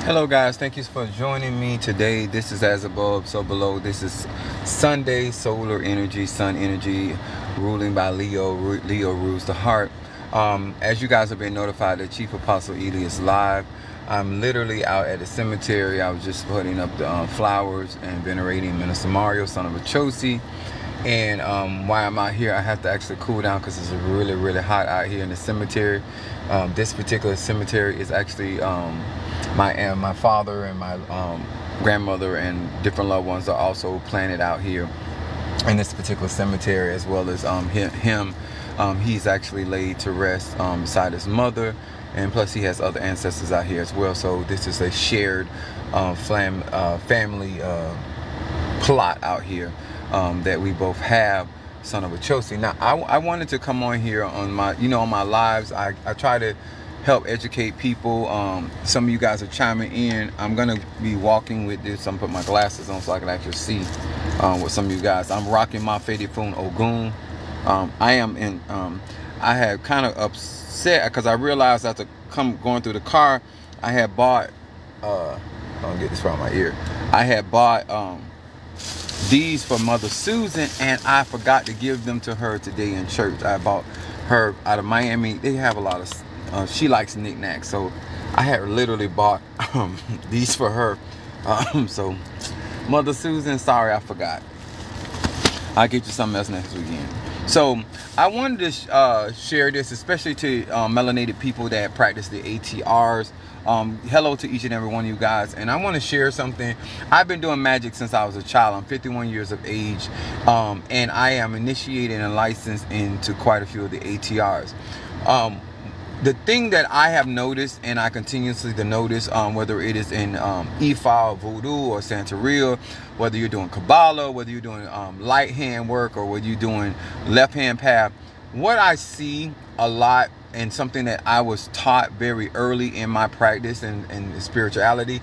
Hello guys, thank you for joining me today. This is As Above, So Below. This is Sunday solar energy, sun energy, ruling by Leo. Leo rules the heart. As you guys have been notified, the Chief Apostle Ely is live. I'm literally out at the cemetery. I was just putting up the flowers and venerating Minister Mario, son of Achosi. And while I'm out here, I have to actually cool down because it's really hot out here in the cemetery. This particular cemetery is actually my father and my grandmother and different loved ones are also planted out here in this particular cemetery, as well as him. He's actually laid to rest beside his mother, and plus he has other ancestors out here as well. So this is a shared family plot out here that we both have, son of Achosi. Now I wanted to come on here on my on my lives. I try to help educate people. Some of you guys are chiming in. I'm gonna be walking with this. I'm putting my glasses on so I can actually see with some of you guys. I'm rocking my Fedifun Ogun. I had kind of upset because I realized after going through the car, I had bought I'll get this from my ear. I had bought these for Mother Susan, and I forgot to give them to her today in church. I bought her out of Miami. They have a lot of she likes knickknacks, so I had literally bought these for her. So Mother Susan, sorry I forgot. I'll get you something else next weekend. So I wanted to share this, especially to melanated people that practice the ATRs. Hello to each and every one of you guys, and I want to share something. I've been doing magic since I was a child. I'm 51 years of age, and I am initiated and licensed into quite a few of the ATRs. The thing that I have noticed, and I continuously to notice, whether it is in Ifa, Voodoo, or Santeria, whether you're doing Kabbalah, whether you're doing light hand work, or whether you're doing left hand path, what I see a lot, and something that I was taught very early in my practice and spirituality,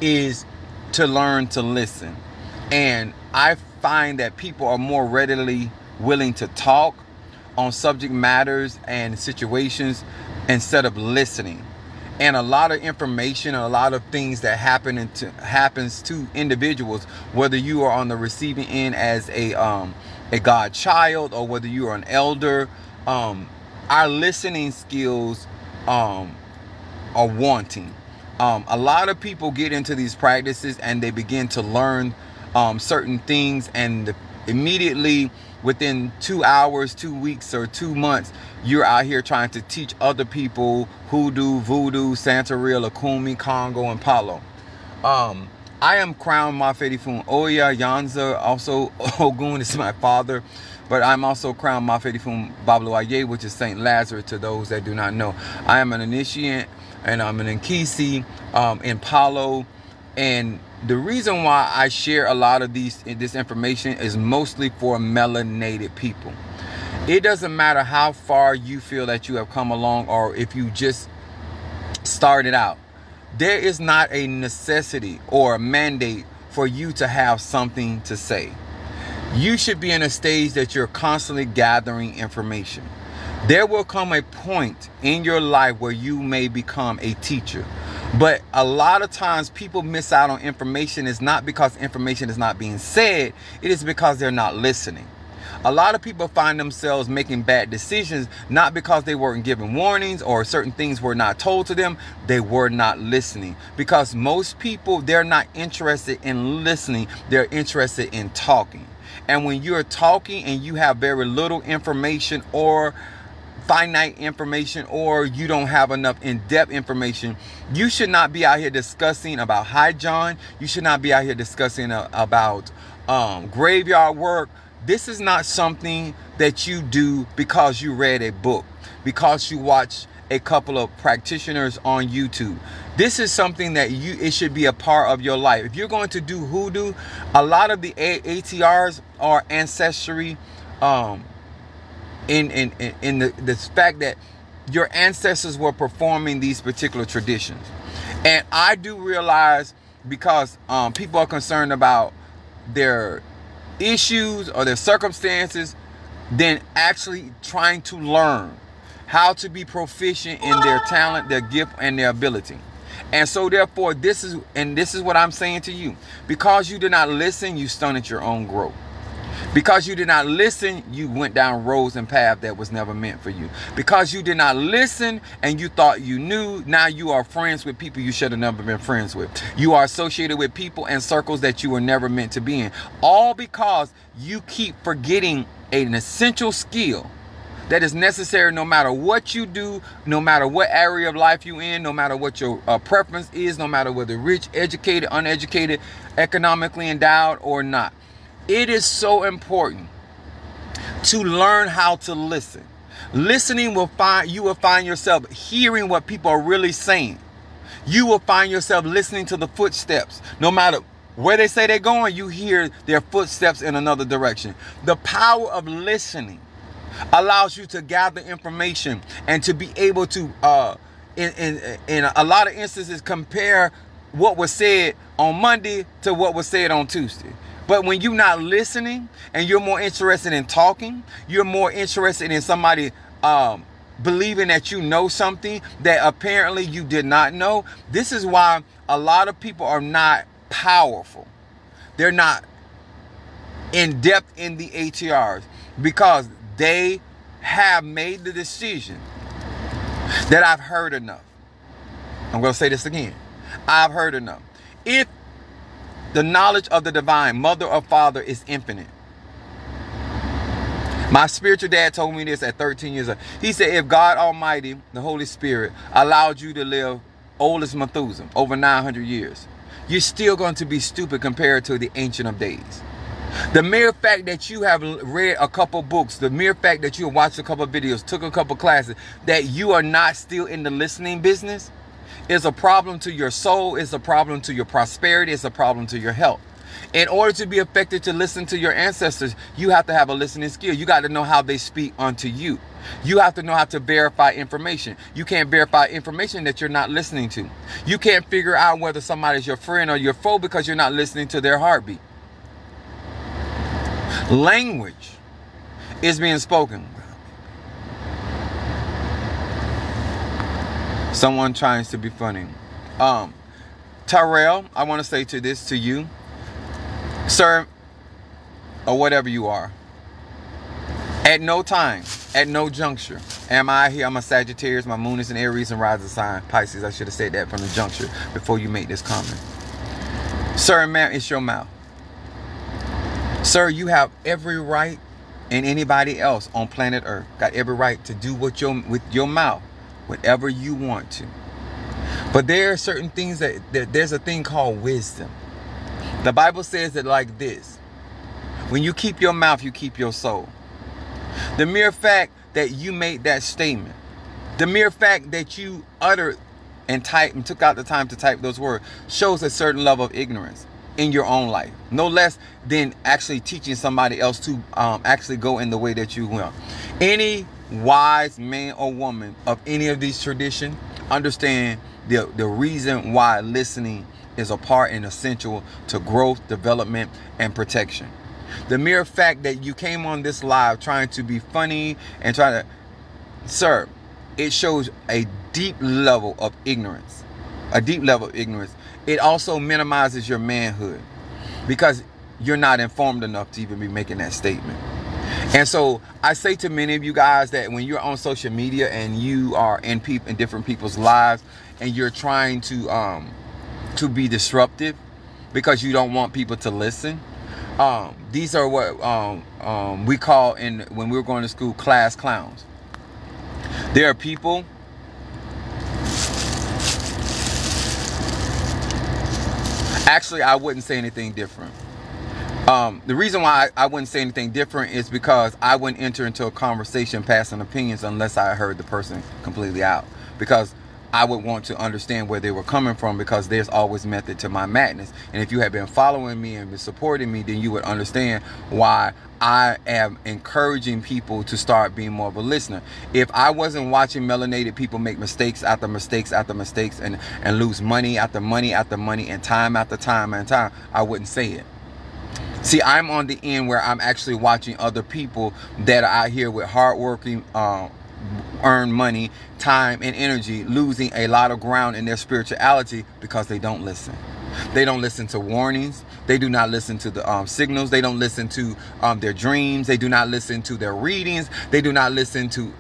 is to learn to listen. And I find that people are more readily willing to talk on subject matters and situations instead of listening. And a lot of information and a lot of things that happens to individuals, whether you are on the receiving end as a God child, or whether you are an elder, our listening skills are wanting. A lot of people get into these practices and they begin to learn certain things, and immediately within 2 hours, 2 weeks, or 2 months, you're out here trying to teach other people hoodoo, voodoo, Santeria, Lakumi, Congo, and Palo. I am crowned Mafedifun Oya Yanza. Also, Ogun is my father. But I'm also crowned Mafedifun Babluaye, which is Saint Lazarus to those that do not know. I am an initiate, and I'm an Nkisi in Palo. And the reason why I share a lot of this information is mostly for melanated people. It doesn't matter how far you feel that you have come along, or if you just started out. There is not a necessity or a mandate for you to have something to say. You should be in a stage that you're constantly gathering information. There will come a point in your life where you may become a teacher. But a lot of times people miss out on information. It's not because information is not being said. It is because they're not listening. A lot of people find themselves making bad decisions, not because they weren't given warnings or certain things were not told to them. They were not listening. Because most people, they're not interested in listening. They're interested in talking. And when you're talking and you have very little information, or finite information, or you don't have enough in-depth information, you should not be out here discussing about High John. You should not be out here discussing about graveyard work. This is not something that you do because you read a book, because you watch a couple of practitioners on YouTube. This is something that it should be a part of your life. If you're going to do hoodoo, a lot of the ATRs are ancestry, in the fact that your ancestors were performing these particular traditions. And I do realize, because people are concerned about their issues or their circumstances, than actually trying to learn how to be proficient in their talent, their gift, and their ability. And so therefore, this is what I'm saying to you. Because you did not listen, you stunted your own growth. Because you did not listen, you went down roads and paths that was never meant for you. Because you did not listen and you thought you knew, now you are friends with people you should have never been friends with. You are associated with people and circles that you were never meant to be in. All because you keep forgetting an essential skill that is necessary no matter what you do, no matter what area of life you in, no matter what your preference is, no matter whether rich, educated, uneducated, economically endowed or not. It is so important to learn how to listen. Listening you will find yourself hearing what people are really saying. You will find yourself listening to the footsteps. No matter where they say they're going, you hear their footsteps in another direction. The power of listening allows you to gather information and to be able to, in a lot of instances, compare what was said on Monday to what was said on Tuesday. But when you're not listening and you're more interested in talking, you're more interested in somebody believing that you know something that apparently you did not know. This is why a lot of people are not powerful. They're not in depth in the ATRs because they have made the decision that I've heard enough. I'm going to say this again. I've heard enough. If the knowledge of the divine, mother or father, is infinite. My spiritual dad told me this at 13 years old. He said, if God Almighty, the Holy Spirit, allowed you to live old as Methuselah, over 900 years, you're still going to be stupid compared to the Ancient of Days. The mere fact that you have read a couple books, the mere fact that you have watched a couple videos, took a couple classes, that you are not still in the listening business, is a problem to your soul, is a problem to your prosperity, is a problem to your health. In order to be effective to listen to your ancestors, you have to have a listening skill. You got to know how they speak unto you. You have to know how to verify information. You can't verify information that you're not listening to. You can't figure out whether somebody's your friend or your foe because you're not listening to their heartbeat. Language is being spoken. Someone tries to be funny. Tyrell, I want to say to you, sir, or whatever you are, at no time, at no juncture, am I here? I'm a Sagittarius, my moon is in Aries and rising sign Pisces. I should have said that from the juncture before you make this comment. Sir and ma'am, it's your mouth. Sir, you have every right, and anybody else on planet Earth got every right to do with your mouth whatever you want to. But there are certain things that there's a thing called wisdom. The Bible says it like this: when you keep your mouth, you keep your soul. The mere fact that you made that statement, the mere fact that you uttered and typed and took out the time to type those words, shows a certain level of ignorance in your own life, no less than actually teaching somebody else to actually go in the way that you will. Any wise man or woman of any of these traditions understand the reason why listening is a part and essential to growth, development, and protection. The mere fact that you came on this live trying to be funny and trying to, sir, it shows a deep level of ignorance. A deep level of ignorance. It also minimizes your manhood because you're not informed enough to even be making that statement. And so I say to many of you guys that when you're on social media and you are in different people's lives and you're trying to be disruptive because you don't want people to listen, these are what we call, when we were going to school, class clowns. There are people actually, I wouldn't say anything different. The reason why I wouldn't say anything different is because I wouldn't enter into a conversation passing opinions unless I heard the person completely out. Because I would want to understand where they were coming from, because there's always method to my madness. And if you have been following me and been supporting me, then you would understand why I am encouraging people to start being more of a listener. If I wasn't watching melanated people make mistakes after mistakes after mistakes and lose money after money after money and time after time and time, I wouldn't say it. See, I'm on the end where I'm actually watching other people that are out here with hardworking earn money, time, and energy, losing a lot of ground in their spirituality because they don't listen. They don't listen to warnings. They do not listen to the signals. They don't listen to their dreams. They do not listen to their readings. They do not listen to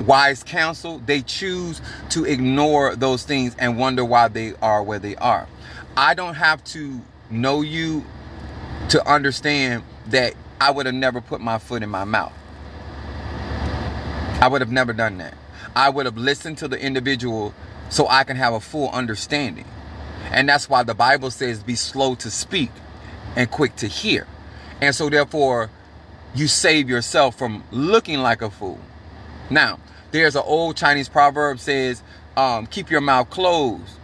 wise counsel. They choose to ignore those things and wonder why they are where they are. I don't have to know you to understand that I would have never put my foot in my mouth. I would have never done that. I would have listened to the individual so I can have a full understanding. And that's why the Bible says be slow to speak and quick to hear. And so therefore, you save yourself from looking like a fool. Now, there's an old Chinese proverb says, keep your mouth closed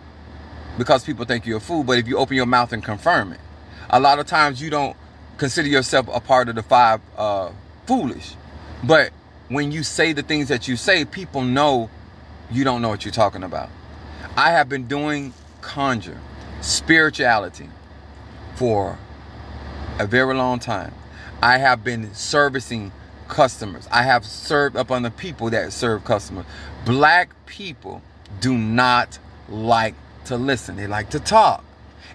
because people think you're a fool. But if you open your mouth and confirm it, a lot of times you don't consider yourself a part of the five foolish. But when you say the things that you say, people know you don't know what you're talking about. I have been doing conjure spirituality for a very long time. I have been servicing customers. I have served up on the people that serve customers. Black people do not like to listen. They like to talk.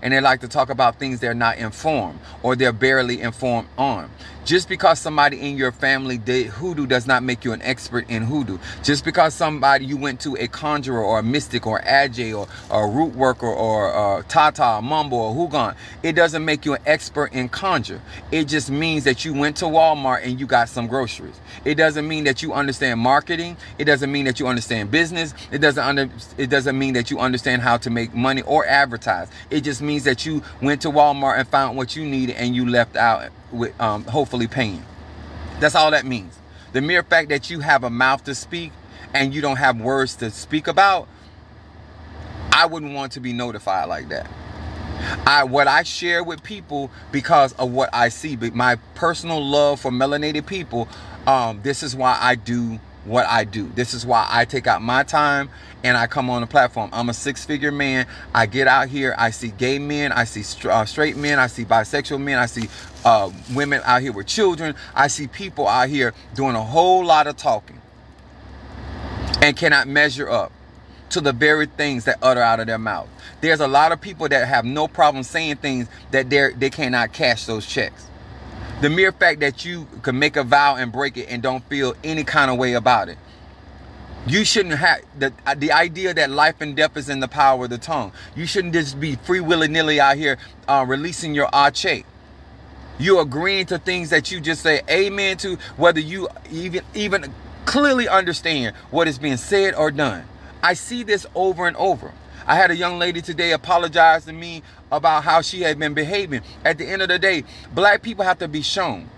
And they like to talk about things they're not informed or they're barely informed on. Just because somebody in your family did hoodoo does not make you an expert in hoodoo. Just because somebody you went to a conjurer or a mystic or Ajay or a root worker or Tata, Mumbo or Hugon, it doesn't make you an expert in conjure. It just means that you went to Walmart and you got some groceries. It doesn't mean that you understand marketing. It doesn't mean that you understand business. It doesn't mean that you understand how to make money or advertise. It just means that you went to Walmart and found what you needed and you left out with hopefully paying. That's all that means. The mere fact that you have a mouth to speak and you don't have words to speak about, I wouldn't want to be notified like that. What I share with people because of what I see, but my personal love for melanated people, this is why I do what I do. This is why I take out my time and I come on the platform. I'm a six-figure man. I get out here. I see gay men. I see straight men. I see bisexual men. I see women out here with children. I see people out here doing a whole lot of talking and cannot measure up to the very things that utter out of their mouth. There's a lot of people that have no problem saying things that they cannot cash those checks. The mere fact that you can make a vow and break it and don't feel any kind of way about it. You shouldn't have the idea that life and death is in the power of the tongue. You shouldn't just be free willy-nilly out here releasing your ache. You're agreeing to things that you just say amen to, whether you even clearly understand what is being said or done. I see this over and over. I had a young lady today apologize to me about how she had been behaving. At the end of the day, black people have to be shown.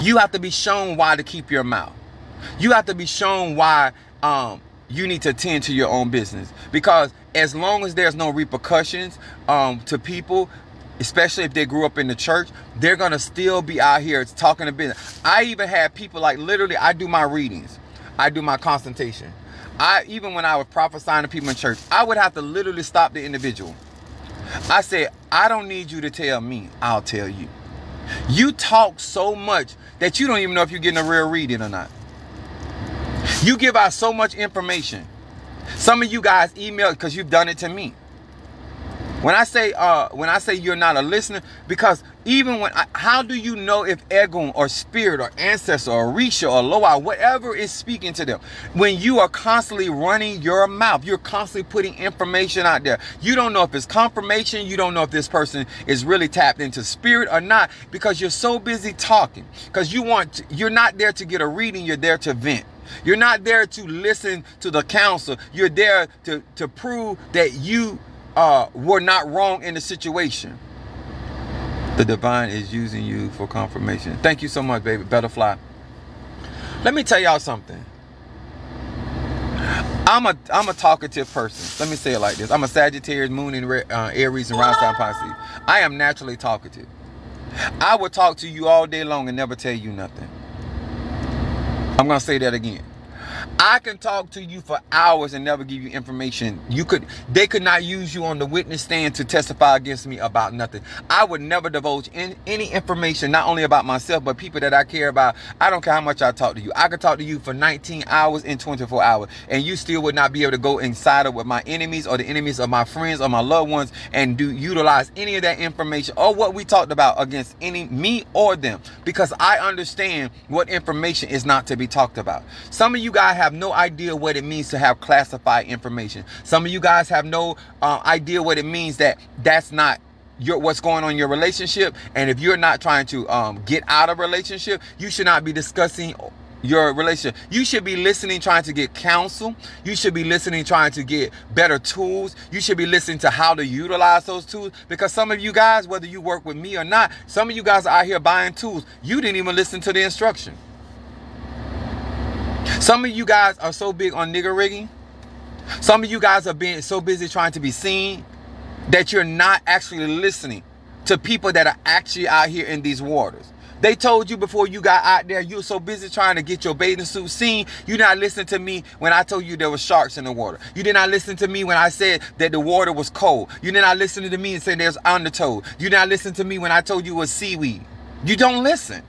You have to be shown why to keep your mouth. You have to be shown why you need to tend to your own business. Because as long as there's no repercussions to people, especially if they grew up in the church, they're going to still be out here talking to business. I even had people like literally, I do my readings. I do my consultation. Even when I was prophesying to people in church, I would have to literally stop the individual. I said, I don't need you to tell me, I'll tell you. You talk so much that you don't even know if you're getting a real reading or not. You give out so much information. Some of you guys email because you've done it to me. When I say you're not a listener, because even how do you know if Egun or spirit or ancestor or Risha or Loa, whatever is speaking to them? When you are constantly running your mouth, you're constantly putting information out there. You don't know if it's confirmation. You don't know if this person is really tapped into spirit or not, because you're so busy talking. Because you're not there to get a reading. You're there to vent. You're not there to listen to the counsel. You're there to prove that you were not wrong in the situation. The divine is using you for confirmation. Thank you so much, baby. Butterfly. Let me tell y'all something. I'm a talkative person. Let me say it like this. I'm a Sagittarius, Moon in Aries, and Rising sign Pisces. I am naturally talkative. I will talk to you all day long and never tell you nothing. I'm going to say that again. I can talk to you for hours and never give you information. They could not use you on the witness stand to testify against me about nothing. I would never divulge any information, not only about myself, but people that I care about. I don't care how much I talk to you. I could talk to you for 19 hours and 24 hours, and you still would not be able to go inside of with my enemies or the enemies of my friends or my loved ones and utilize any of that information or what we talked about against me or them, because I understand what information is not to be talked about. Some of you guys have no idea what it means to have classified information. Some of you guys have no idea what it means that's not what's going on in your relationship. And if you're not trying to get out of a relationship, you should not be discussing your relationship. You should be listening, trying to get counsel. You should be listening, trying to get better tools. You should be listening to how to utilize those tools, because some of you guys, whether you work with me or not, some of you guys are out here buying tools. You didn't even listen to the instruction. Some of you guys are so big on nigger rigging. Some of you guys are being so busy trying to be seen that you're not actually listening to people that are actually out here in these waters. They told you before you got out there, you're so busy trying to get your bathing suit seen. You're not listening to me when I told you there were sharks in the water. You did not listen to me when I said that the water was cold. You did not listen to me and say there's undertow. You did not listen to me when I told you it was seaweed. You don't listen.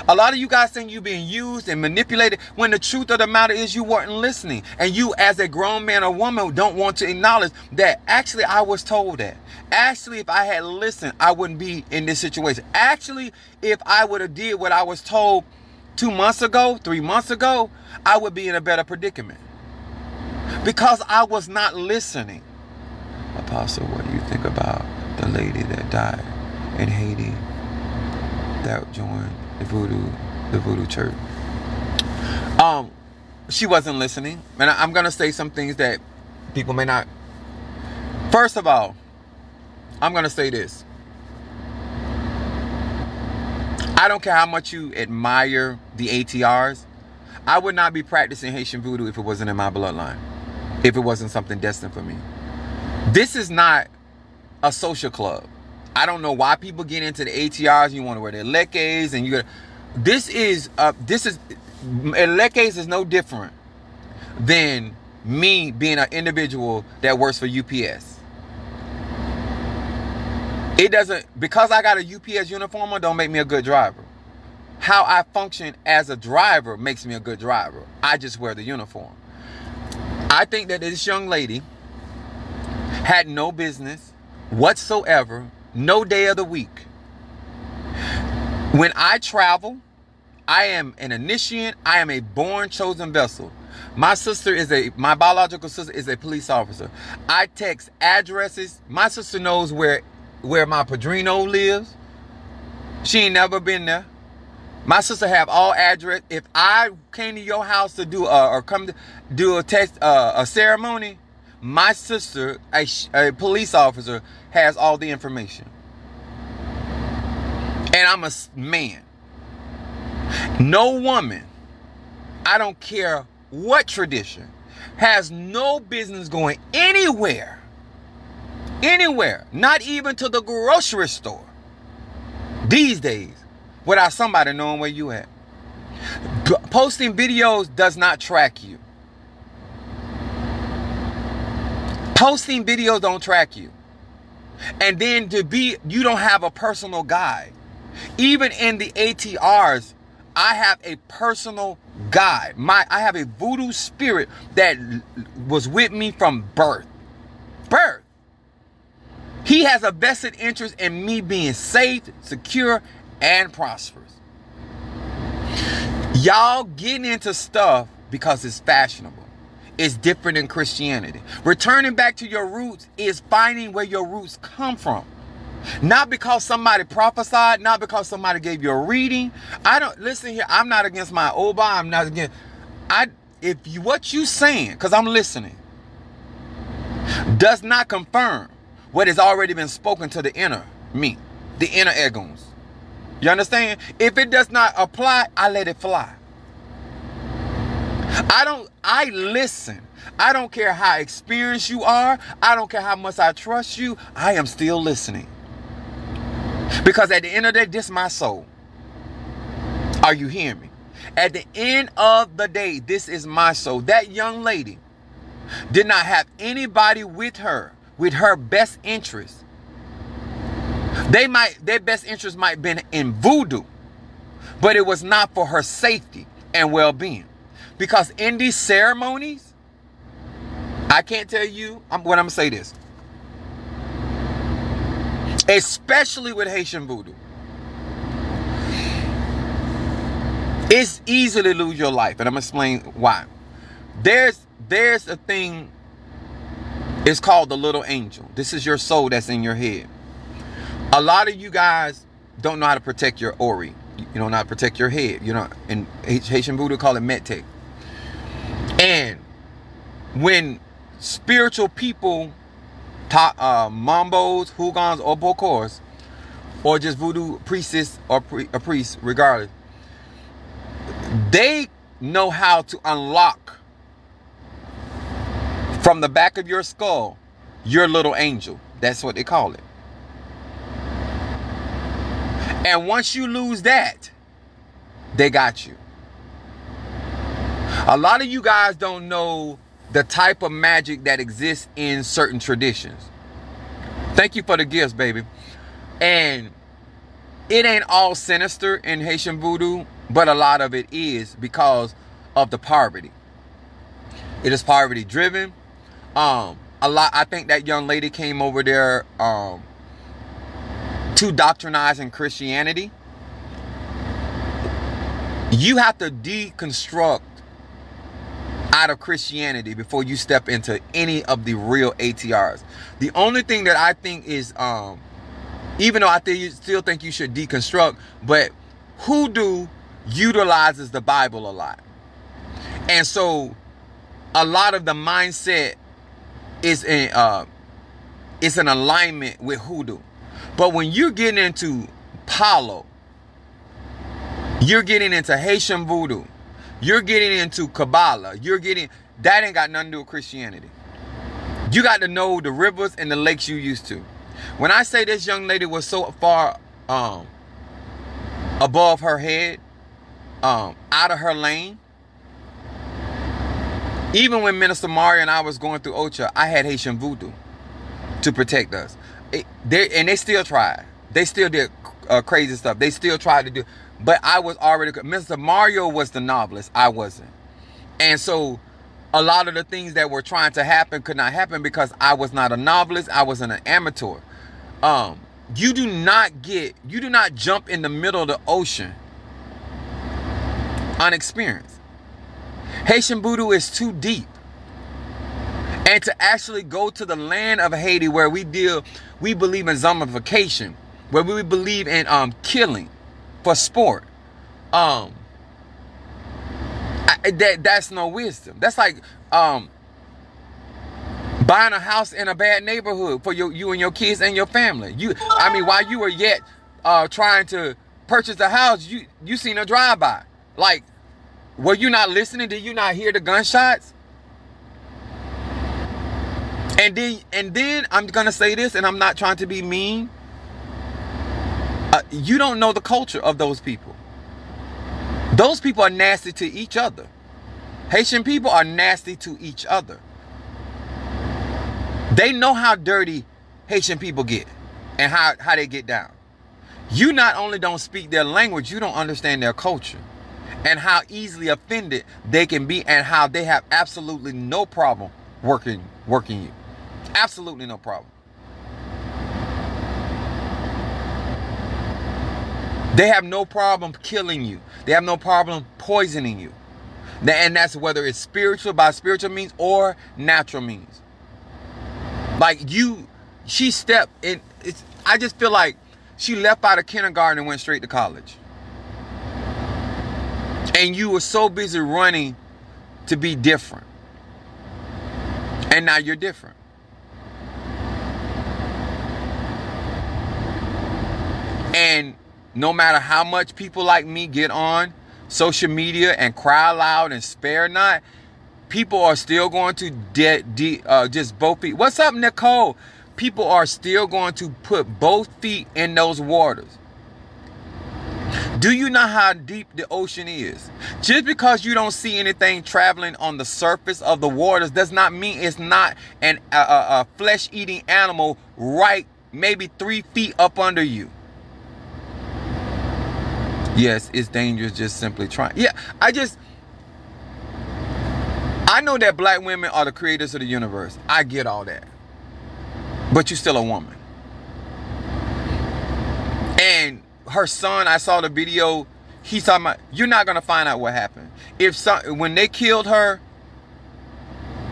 A lot of you guys think you're being used and manipulated, when the truth of the matter is you weren't listening. And you, as a grown man or woman, don't want to acknowledge that actually I was told that. Actually, if I had listened, I wouldn't be in this situation. Actually, if I would have did what I was told 2 months ago, 3 months ago, I would be in a better predicament. Because I was not listening. Apostle, what do you think about the lady that died in Haiti that joined the voodoo church? She wasn't listening. And I'm going to say some things that people may not. First of all, I'm going to say this. I don't care how much you admire the ATRs. I would not be practicing Haitian voodoo if it wasn't in my bloodline. If it wasn't something destined for me. This is not a social club. I don't know why people get into the ATRs. You want to wear their leques and this is leques is no different than me being an individual that works for UPS. It doesn't, because I got a UPS uniform on, don't make me a good driver. How I function as a driver makes me a good driver. I just wear the uniform. I think that this young lady had no business whatsoever, no day of the week. When I travel, I am an initiate. I am a born chosen vessel. My biological sister is a police officer. I text addresses. My sister knows where my padrino lives. She ain't never been there. My sister have all address. If I came to your house to do a ceremony, my sister, a police officer, has all the information. And I'm a man. No woman, I don't care what tradition, has no business going anywhere, not even to the grocery store these days, without somebody knowing where you at. Posting videos does not track you. Posting videos don't track you. And then you don't have a personal guide. Even in the ATRs, I have a personal guide. I have a voodoo spirit that was with me from birth. He has a vested interest in me being safe, secure, and prosperous. Y'all getting into stuff because it's fashionable. It's different in Christianity. Returning back to your roots is finding where your roots come from. Not because somebody prophesied, not because somebody gave you a reading. Listen here, I'm not against my Oba, I'm not against, what you saying, because I'm listening, does not confirm what has already been spoken to the inner me, the inner egos. You understand? If it does not apply, I let it fly. I listen. I don't care how experienced you are. I don't care how much I trust you. I am still listening. Because at the end of the day, this is my soul. Are you hearing me? At the end of the day, this is my soul. That young lady did not have anybody with her best interest. Their best interest might have been in voodoo, but it was not for her safety and well-being. Because in these ceremonies, I can't tell you what I'm going to say this. Especially with Haitian voodoo. It's easy to lose your life. And I'm going to explain why. There's a thing. It's called the little angel. This is your soul that's in your head. A lot of you guys don't know how to protect your ori. You don't know how to protect your head. You know, in Haitian voodoo, call it metek. And when spiritual people, mambos, hugans, or bokors, or just voodoo priestess or a priest, regardless, they know how to unlock from the back of your skull your little angel. That's what they call it. And once you lose that, they got you. A lot of you guys don't know the type of magic that exists in certain traditions. Thank you for the gifts, baby. And it ain't all sinister in Haitian voodoo, but a lot of it is because of the poverty. It is poverty driven. I think that young lady came over there to doctrinize in Christianity. You have to deconstruct out of Christianity before you step into any of the real ATRs. The only thing that I think is, even though I still think you should deconstruct, but hoodoo utilizes the Bible a lot. And so a lot of the mindset is in alignment with hoodoo. But when you're getting into Palo, you're getting into Haitian voodoo, you're getting into Kabbalah, that ain't got nothing to do with Christianity. You got to know the rivers and the lakes you used to. When I say this young lady was so far above her head, out of her lane, even when Minister Mario and I was going through Ocha, I had Haitian voodoo to protect us. They still tried. They still did crazy stuff. They still tried to do. But I was already... Mr. Mario was the novelist. I wasn't. And so a lot of the things that were trying to happen could not happen because I was not a novelist. I was an amateur. You do not jump in the middle of the ocean unexperienced. Haitian voodoo is too deep. And to actually go to the land of Haiti where we believe in zombification, where we believe in killing for sport, that's no wisdom. That's like buying a house in a bad neighborhood for you and your kids and your family. While you were yet trying to purchase a house, you seen a drive-by. Like, were you not listening? Did you not hear the gunshots? And then I'm gonna say this, and I'm not trying to be mean. You don't know the culture of those people. Those people are nasty to each other. Haitian people are nasty to each other. They know how dirty Haitian people get and how they get down. You not only don't speak their language, you don't understand their culture and how easily offended they can be and how they have absolutely no problem working you. Absolutely no problem. They have no problem killing you. They have no problem poisoning you. And that's whether it's spiritual, by spiritual means, or natural means. Like she stepped in. I just feel like she left out of kindergarten and went straight to college. And you were so busy running to be different. And now you're different. And no matter how much people like me get on social media and cry loud and spare not, people are still going to just both feet. What's up, Nicole? People are still going to put both feet in those waters. Do you know how deep the ocean is? Just because you don't see anything traveling on the surface of the waters does not mean it's not a flesh-eating animal right maybe 3 feet up under you. Yes, it's dangerous just simply trying. Yeah, I know that black women are the creators of the universe. I get all that. But you're still a woman. And her son, I saw the video, he's talking about, you're not going to find out what happened. When they killed her,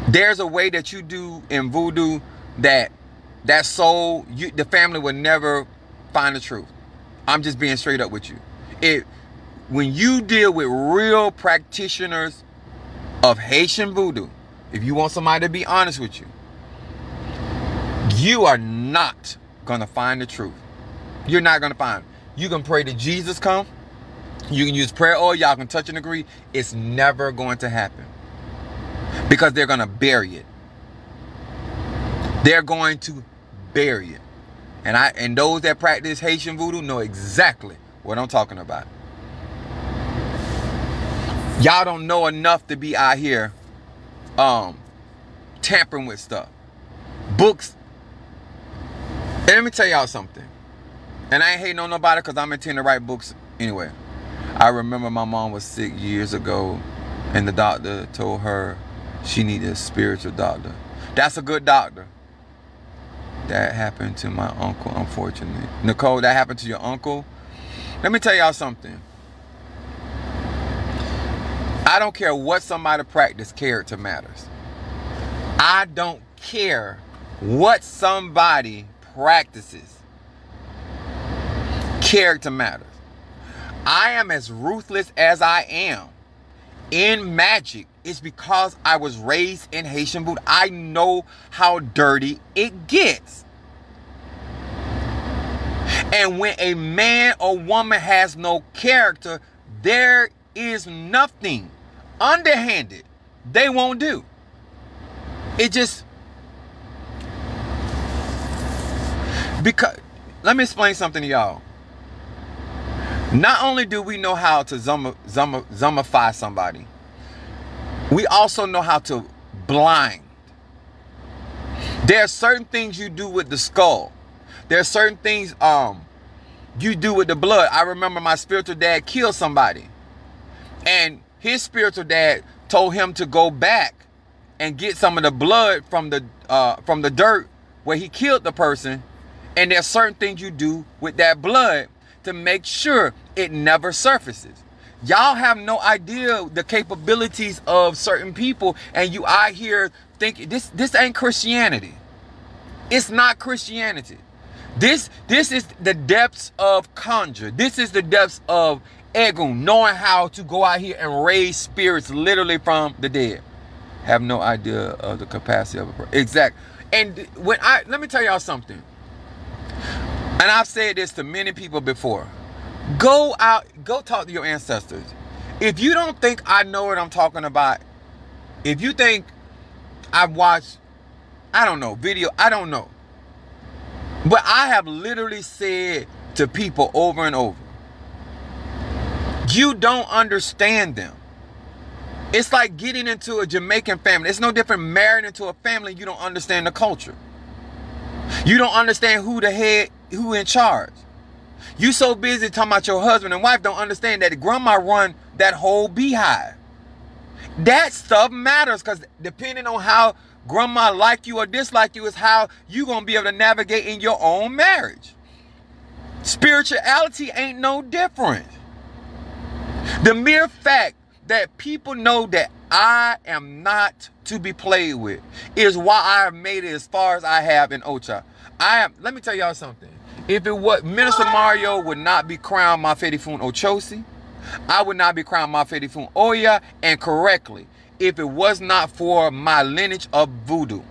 there's a way that you do in voodoo that soul, the family will never find the truth. I'm just being straight up with you. When you deal with real practitioners of Haitian voodoo, if you want somebody to be honest with you, you are not going to find the truth. You're not going to find it. You can pray that Jesus come. You can use prayer oil. Y'all can touch and agree. It's never going to happen. Because they're going to bury it. They're going to bury it. And those that practice Haitian voodoo know exactly what I'm talking about. Y'all don't know enough to be out here tampering with stuff. Books. And let me tell y'all something. And I ain't hating on nobody because I'm intending to write books anyway. I remember my mom was sick years ago and the doctor told her she needed a spiritual doctor. That's a good doctor. That happened to my uncle, unfortunately. Nicole, that happened to your uncle? Let me tell y'all something. I don't care what somebody practice, character matters. I don't care what somebody practices. Character matters. I am as ruthless as I am in magic. It's because I was raised in Haitian voodoo. I know how dirty it gets. And when a man or woman has no character, there is nothing underhanded they won't do. It just... Because... Let me explain something to y'all. Not only do we know how to zummify somebody, we also know how to blind. There are certain things you do with the skull. There are certain things you do with the blood. I remember my spiritual dad killed somebody. And his spiritual dad told him to go back and get some of the blood from the dirt where he killed the person. And there's certain things you do with that blood to make sure it never surfaces. Y'all have no idea the capabilities of certain people, and you out here thinking this ain't Christianity. It's not Christianity. This is the depths of conjure. This is the depths of Egun, knowing how to go out here and raise spirits literally from the dead. Have no idea of the capacity of a person. Exact. And let me tell y'all something. And I've said this to many people before. Go out, go talk to your ancestors. If you don't think I know what I'm talking about, if you think I've watched, I don't know, video, I don't know. But I have literally said to people over and over, you don't understand them. It's like getting into a Jamaican family. It's no different marrying into a family. You don't understand the culture. You don't understand who the head, who in charge. You so busy talking about your husband and wife don't understand that grandma run that whole beehive. That stuff matters because depending on how grandma like you or dislike you is how you going to be able to navigate in your own marriage. Spirituality ain't no different. The mere fact that people know that I am not to be played with is why I have made it as far as I have in Ocha. Let me tell y'all something. If it was, Minister Mario would not be crowned Mafedifun Ochosi. I would not be crowned Mafedifun Oya, and correctly, if it was not for my lineage of voodoo.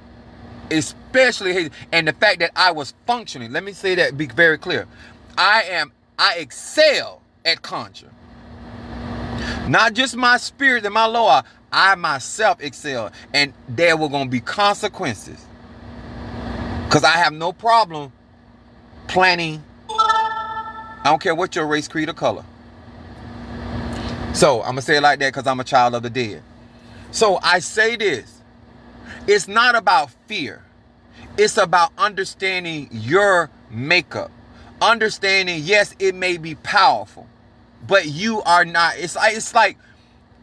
Especially, and the fact that I was functioning. Let me say that, be very clear. I excel at conjure. Not just my spirit and my loa, I myself excel. And there were going to be consequences. Because I have no problem planning. I don't care what your race, creed, or color. So I'm going to say it like that because I'm a child of the dead. So I say this. It's not about fear. It's about understanding your makeup. Understanding, yes, it may be powerful, but you are not. It's like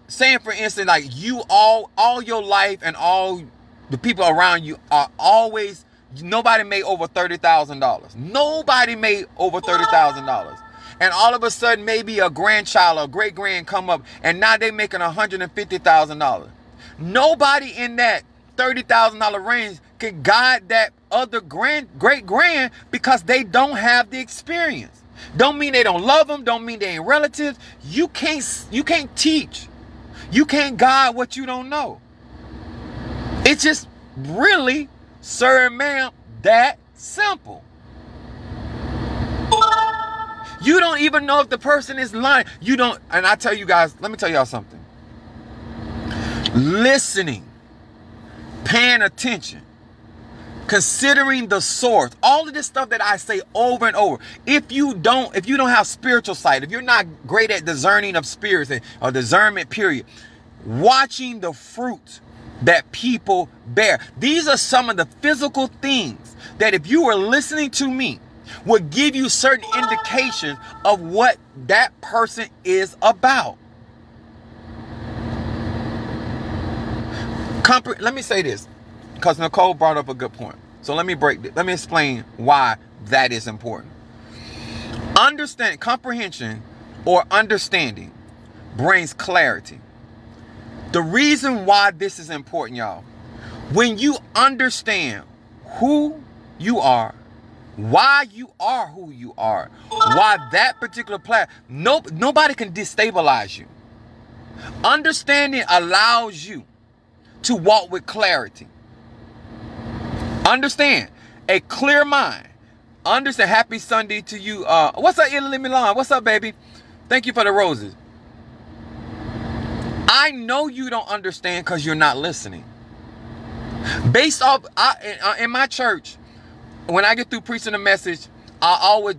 saying, for instance, like you all your life and all the people around you are always, nobody made over $30,000. Nobody made over $30,000. And all of a sudden, maybe a grandchild or great grand come up and now they making $150,000. Nobody in that $30,000 range can guide that other great grand because they don't have the experience. Don't mean they don't love them. Don't mean they ain't relatives. You can't teach. You can't guide what you don't know. It's just really, sir and ma'am, that simple. You don't even know if the person is lying. You don't, and I tell you guys, let me tell y'all something. Listening, paying attention, considering the source, all of this stuff that I say over and over. If you don't have spiritual sight, if you're not great at discerning of spirits or discernment, period, watching the fruit that people bear. These are some of the physical things that if you were listening to me would give you certain indications of what that person is about. Let me say this, because Nicole brought up a good point. So let me explain why that is important. Comprehension or understanding brings clarity. The reason why this is important, y'all, when you understand who you are, why you are who you are, why that particular nobody can destabilize you. Understanding allows you to walk with clarity. Understand, a clear mind. Understand. Happy Sunday to you. What's up, Italy Milan? What's up, baby? Thank you for the roses. I know you don't understand because you're not listening. Based off, in my church, when I get through preaching a message,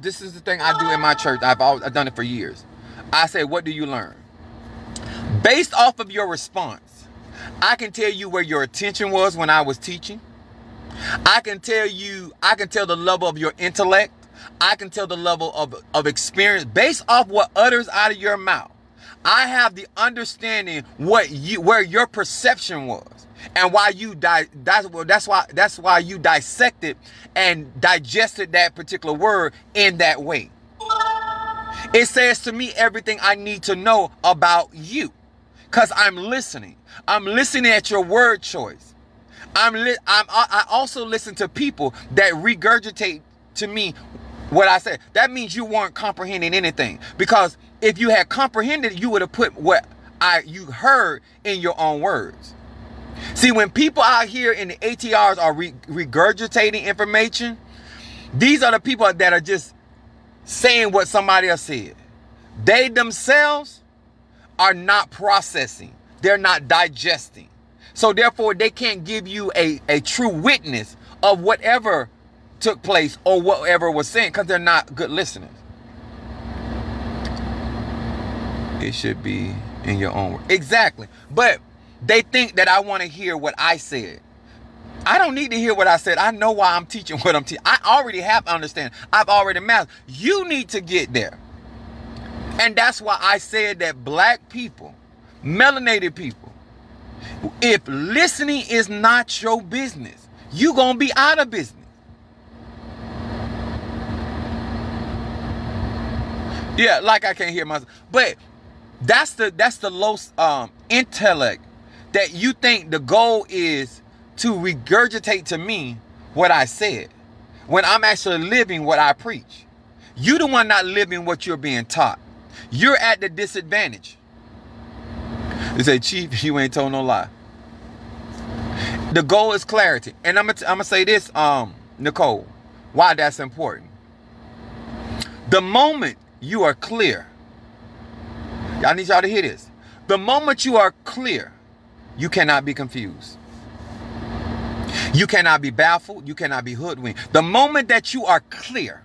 this is the thing I do in my church. I've done it for years. I say, what do you learn? Based off of your response, I can tell you where your attention was when I was teaching. I can tell the level of your intellect. I can tell the level of experience based off what utters out of your mouth. I have the understanding where your perception was and why that's why you dissected and digested that particular word in that way. It says to me everything I need to know about you because I'm listening. I'm listening at your word choice. I also listen to people that regurgitate to me what I said. That means you weren't comprehending anything, because if you had comprehended, you would have put what you heard in your own words. See, when people out here in the ATRs are regurgitating information, these are the people that are just saying what somebody else said. They themselves are not processing. They're not digesting. So therefore, they can't give you a true witness of whatever took place or whatever was said, because they're not good listeners. It should be in your own word. Exactly. But they think that I want to hear what I said. I don't need to hear what I said. I know why I'm teaching what I'm teaching. I already have understanding. I've already mastered. You need to get there. And that's why I said that black people, melanated people, if listening is not your business, you're going to be out of business. Yeah, like I can't hear myself. But that's the low intellect, that you think the goal is to regurgitate to me what I said when I'm actually living what I preach. You the one not living what you're being taught. You're at the disadvantage. They say, Chief, you ain't told no lie. The goal is clarity. And I'm gonna say this, Nicole, why that's important. The moment you are clear, I need y'all to hear this. The moment you are clear, you cannot be confused. You cannot be baffled. You cannot be hoodwinked. The moment that you are clear,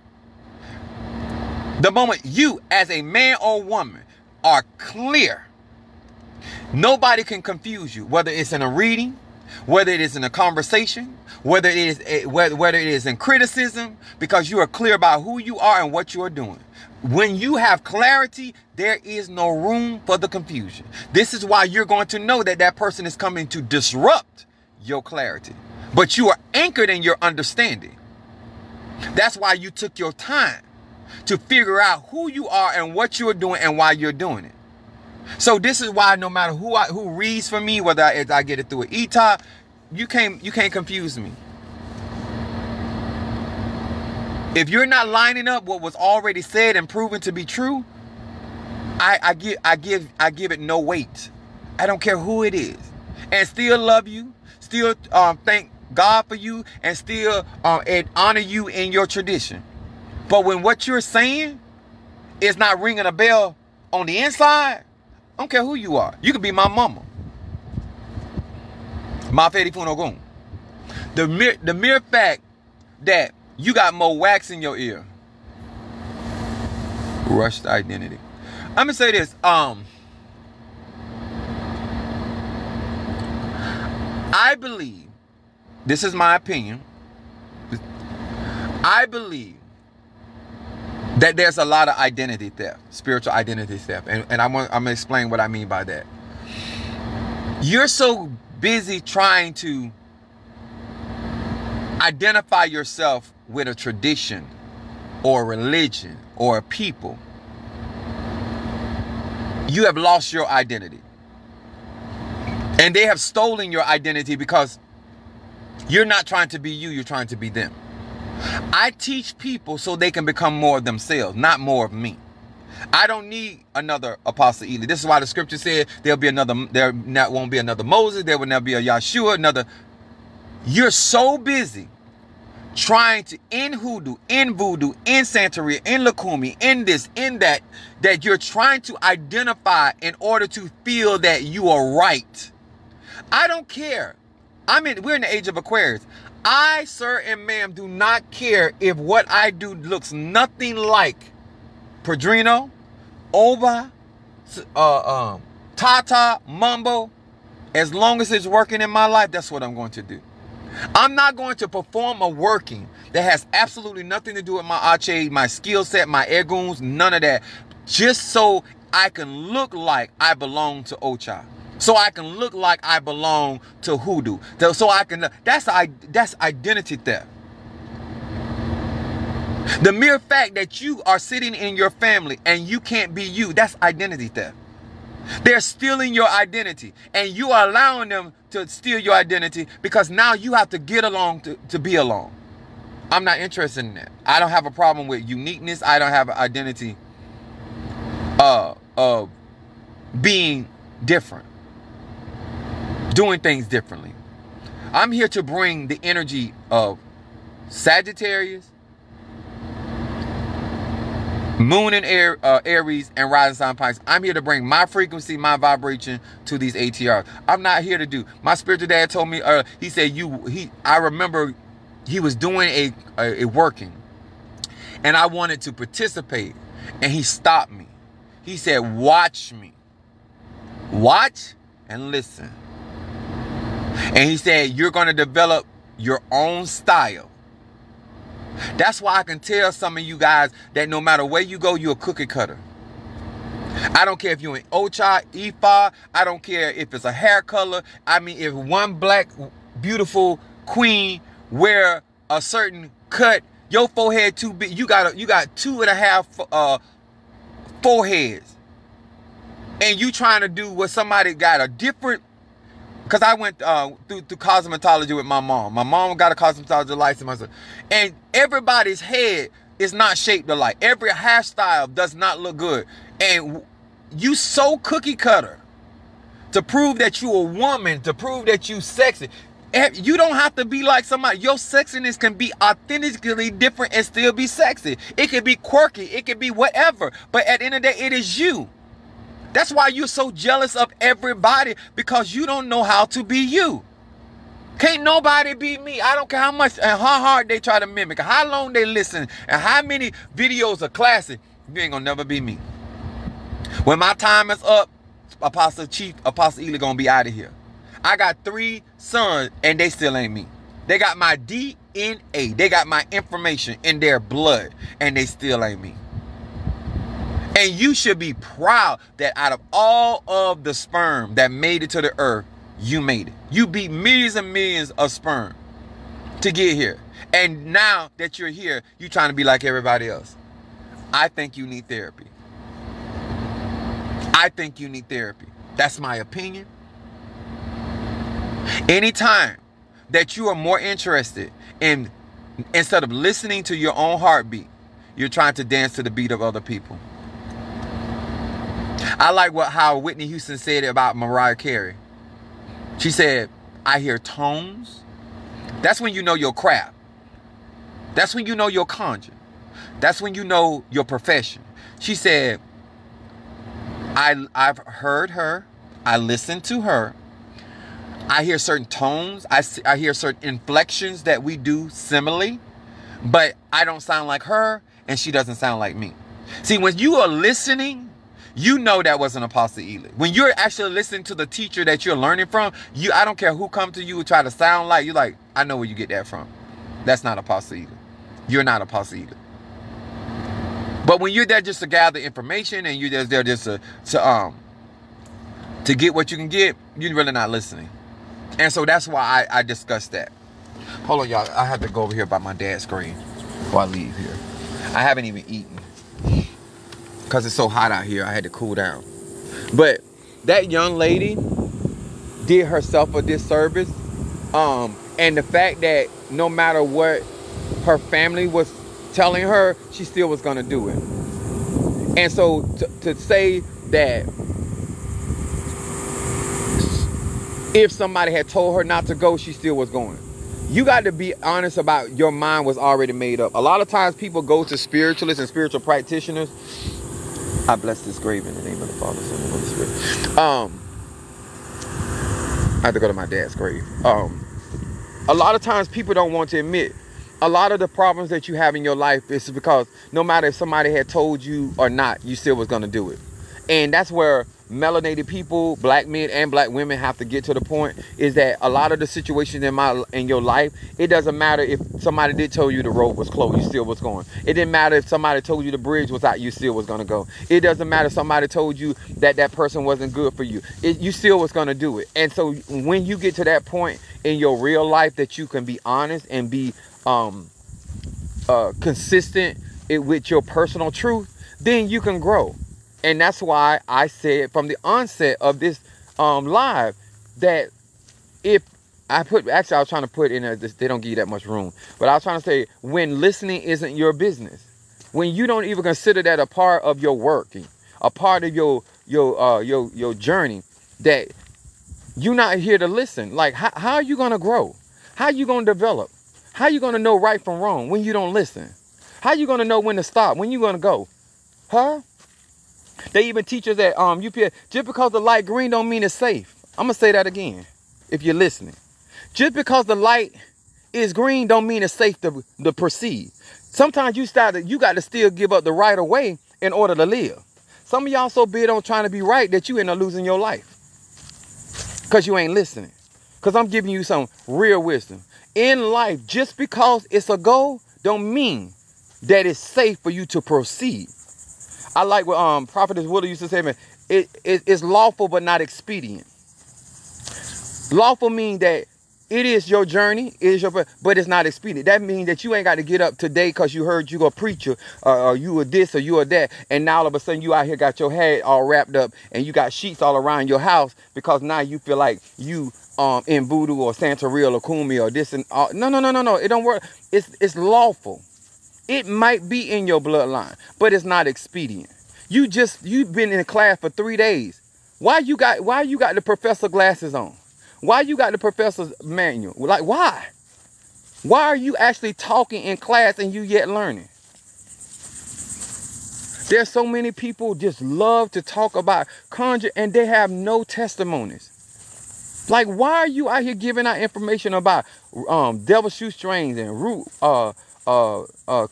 the moment you as a man or woman are clear, Nobody can confuse you, whether it's in a reading, whether it is in a conversation, whether it is in criticism, because you are clear about who you are and what you are doing. When you have clarity, there is no room for the confusion. This is why you're going to know that that person is coming to disrupt your clarity. But you are anchored in your understanding. That's why you took your time to figure out who you are and what you're doing and why you're doing it. So this is why no matter who reads for me, whether I get it through an e-talk, you can't confuse me. If you're not lining up what was already said and proven to be true, I give it no weight. I don't care who it is, and still love you, still thank God for you, and still and honor you in your tradition. But when what you're saying is not ringing a bell on the inside, I don't care who you are. You could be my mama. Mafedi Funogun. The mere fact that you got more wax in your ear. Rushed identity. I'm gonna say this. I believe, this is my opinion, I believe that there's a lot of identity theft, spiritual identity theft. And I'm gonna explain what I mean by that. You're so busy trying to identify yourself with a tradition or a religion or a people, you have lost your identity. And they have stolen your identity because you're not trying to be you, you're trying to be them. I teach people so they can become more of themselves, not more of me. I don't need another Apostle Ely. This is why the scripture said there won't be another Moses, there will never be a Yahshua, another. You're so busy trying to, in hoodoo, in voodoo, in Santeria, in Lukumi, in this, in that, that you're trying to identify in order to feel that you are right. I don't care. We're in the age of Aquarius. I, sir and ma'am, do not care if what I do looks nothing like Padrino, Oba, Tata, Mumbo. As long as it's working in my life, that's what I'm going to do. I'm not going to perform a working that has absolutely nothing to do with my Ache, my skill set, my Eguns, none of that. Just so I can look like I belong to Ocha. So I can look like I belong to hoodoo. So I can, that's identity theft. The mere fact that you are sitting in your family and you can't be you, that's identity theft. They're stealing your identity, and you are allowing them to steal your identity because now you have to get along to be alone. I'm not interested in that. I don't have a problem with uniqueness. I don't have an identity of being different, doing things differently. I'm here to bring the energy of Sagittarius, Moon and Aries, and rising sign Pisces. I'm here to bring my frequency, my vibration to these ATRs. I'm not here to do. My spiritual dad told me, he said, I remember he was doing a working, and I wanted to participate, and he stopped me. He said, watch me. Watch and listen. And he said, you're going to develop your own style. That's why I can tell some of you guys that no matter where you go, you're a cookie cutter. I don't care if you're in Ocha, Ifa. I don't care if it's a hair color. I mean, if one black, beautiful queen wear a certain cut, your forehead too big. You got 2.5 foreheads. And you trying to do what somebody got a different. Because I went through cosmetology with my mom. My mom got a cosmetology license. And everybody's head is not shaped alike. Every hairstyle does not look good. And you so cookie cutter to prove that you a woman, to prove that you sexy. You don't have to be like somebody. Your sexiness can be authentically different and still be sexy. It can be quirky. It can be whatever. But at the end of the day, it is you. That's why you're so jealous of everybody, because you don't know how to be you. Can't nobody be me. I don't care how much and how hard they try to mimic, how long they listen, and how many videos are classic. You ain't gonna never be me. When my time is up, Apostle Ely gonna be out of here. I got 3 sons and they still ain't me. They got my DNA. They got my information in their blood and they still ain't me. And you should be proud that out of all of the sperm that made it to the earth, you made it. You beat millions and millions of sperm to get here. And now that you're here, you're trying to be like everybody else. I think you need therapy. I think you need therapy. That's my opinion. Anytime that you are more interested in, instead of listening to your own heartbeat, you're trying to dance to the beat of other people. I like how Whitney Houston said it about Mariah Carey. She said, I hear tones. That's when you know your craft. That's when you know your conjure. That's when you know your profession. She said, I've heard her. I listened to her. I hear certain tones. I hear certain inflections that we do similarly. But I don't sound like her and she doesn't sound like me. See, when you are listening, you know that wasn't Apostle Ely. When you're actually listening to the teacher that you're learning from, I don't care who come to you and try to sound like, you're like, I know where you get that from. That's not Apostle Ely. You're not Apostle Ely. But when you're there just to gather information and you're there just to get what you can get, you're really not listening. And so that's why I discussed that. Hold on, y'all. I have to go over here by my dad's screen before I leave here. I haven't even eaten. Because it's so hot out here, I had to cool down. But that young lady did herself a disservice. And the fact that no matter what her family was telling her, she still was going to do it. And so to say that if somebody had told her not to go, she still was going. You got to be honest about your mind was already made up. A lot of times people go to spiritualists and spiritual practitioners. I bless this grave in the name of the Father, Son, and Holy Spirit. I have to go to my dad's grave. A lot of times people don't want to admit a lot of the problems that you have in your life is because no matter if somebody had told you or not, you still was going to do it. And that's where melanated people, black men and black women have to get to the point is that a lot of the situations in your life, it doesn't matter if somebody did tell you the road was closed, you still was going. It didn't matter if somebody told you the bridge was out, you still was going to go. It doesn't matter if somebody told you that person wasn't good for you. You still was going to do it. And so when you get to that point in your real life that you can be honest and be consistent with your personal truth, then you can grow. And that's why I said from the onset of this live that if I put, actually I was trying to put in a, they don't give you that much room, but I was trying to say when listening isn't your business, when you don't even consider that a part of your working, a part of your journey, that you're not here to listen. Like how are you going to grow? How are you going to develop? How are you going to know right from wrong when you don't listen? How are you going to know when to stop? When you going to go? Huh? They even teach us that just because the light green don't mean it's safe. I'm going to say that again if you're listening. Just because the light is green don't mean it's safe to proceed. Sometimes you got to still give up the right of way in order to live. Some of y'all so big on trying to be right that you end up losing your life because you ain't listening. Because I'm giving you some real wisdom. In life, just because it's a goal don't mean that it's safe for you to proceed. I like what Prophetess Willow used to say, man, it's lawful but not expedient. Lawful means that it is your journey, but it's not expedient. That means that you ain't got to get up today because you heard you a preacher or you were this or you were that. And now all of a sudden you out here got your head all wrapped up and you got sheets all around your house because now you feel like you in voodoo or Santeria or Kumi or this and all. No. It don't work. It's lawful. It might be in your bloodline, but it's not expedient. You've been in class for 3 days. Why you got the professor glasses on? Why you got the professor's manual? Like, why? Why are you actually talking in class and you yet learning? There's so many people just love to talk about conjure and they have no testimonies. Like, why are you out here giving out information about devil shoestrings and root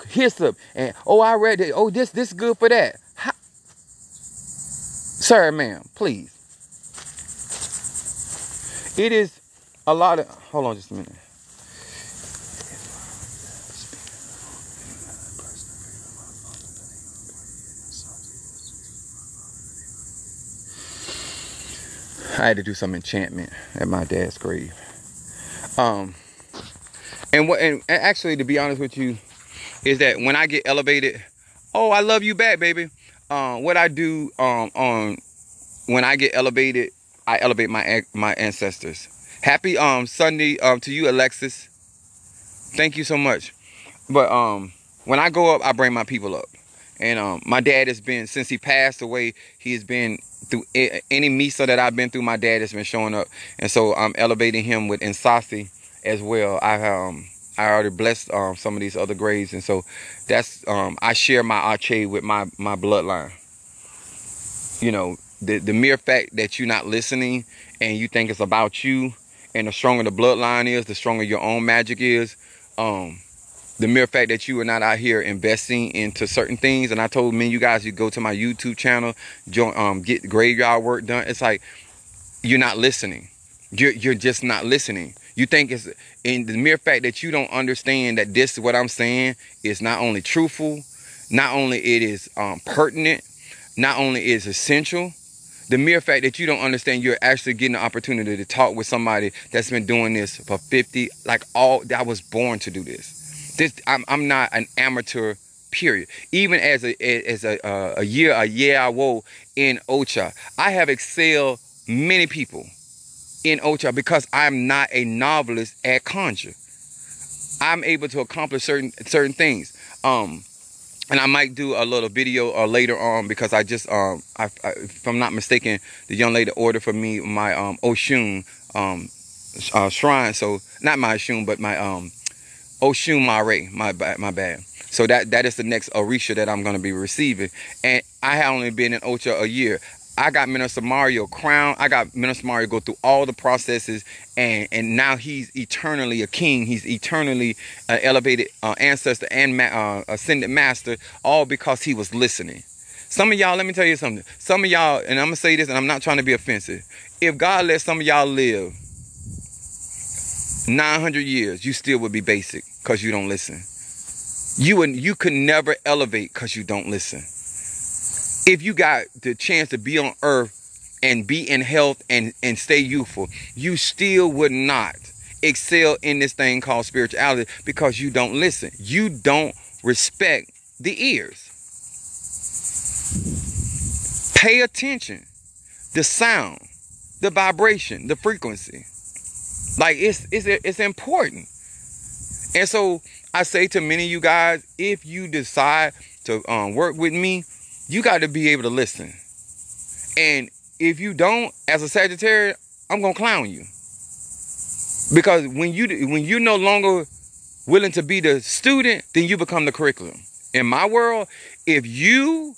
hyssop and I read it, this good for that? Sir, ma'am, please. It is a lot of, hold on just a minute. I had to do some enchantment at my dad's grave. And actually, to be honest with you, is that when I get elevated, oh, I love you back, baby. What I do when I get elevated, I elevate my ancestors. Happy Sunday to you, Alexis. Thank you so much. But when I go up, I bring my people up. And my dad has been, since he passed away, he has been through any misa that I've been through. My dad has been showing up, and so I'm elevating him with Insasi as well. I already blessed some of these other graves, and so that's I share my Ache with my bloodline. You know, the mere fact that you're not listening and you think it's about you, and the stronger the bloodline is, the stronger your own magic is. The mere fact that you are not out here investing into certain things, and I told you guys, you go to my YouTube channel, join, get graveyard work done. It's like you're not listening. You're just not listening. You think it's in the mere fact that you don't understand that this is what I'm saying is not only truthful, not only it is pertinent, not only is essential. The mere fact that you don't understand, you're actually getting the opportunity to talk with somebody that's been doing this for 50, like I was born to do this. I'm not an amateur, period. Even as a year ago in Ocha, I have excelled many people in Ocha because I'm not a novelist at conjure. I'm able to accomplish certain things. And I might do a little video later on, because I just if I'm not mistaken, the young lady ordered for me my Oshun shrine. So not my Oshun, but my Oshun Mare, my bad. So that is the next Orisha that I'm going to be receiving. And I have only been in Ocha a year. I got Minister Mario crown. I got Minister Mario go through all the processes, and now he's eternally a king. He's eternally an elevated ancestor and ascended master, all because he was listening. Some of y'all, let me tell you something. Some of y'all, and I'm going to say this, and I'm not trying to be offensive. If God let some of y'all live 900 years, you still would be basic because you don't listen. You could never elevate because you don't listen. If you got the chance to be on earth and be in health and stay youthful, you still would not excel in this thing called spirituality because you don't listen. You don't respect the ears. Pay attention. The sound, the vibration, the frequency. Like it's important. And so I say to many of you guys, if you decide to work with me, you got to be able to listen. And if you don't, as a Sagittarius, I'm gonna clown you. Because when you're no longer willing to be the student, then you become the curriculum. In my world, if you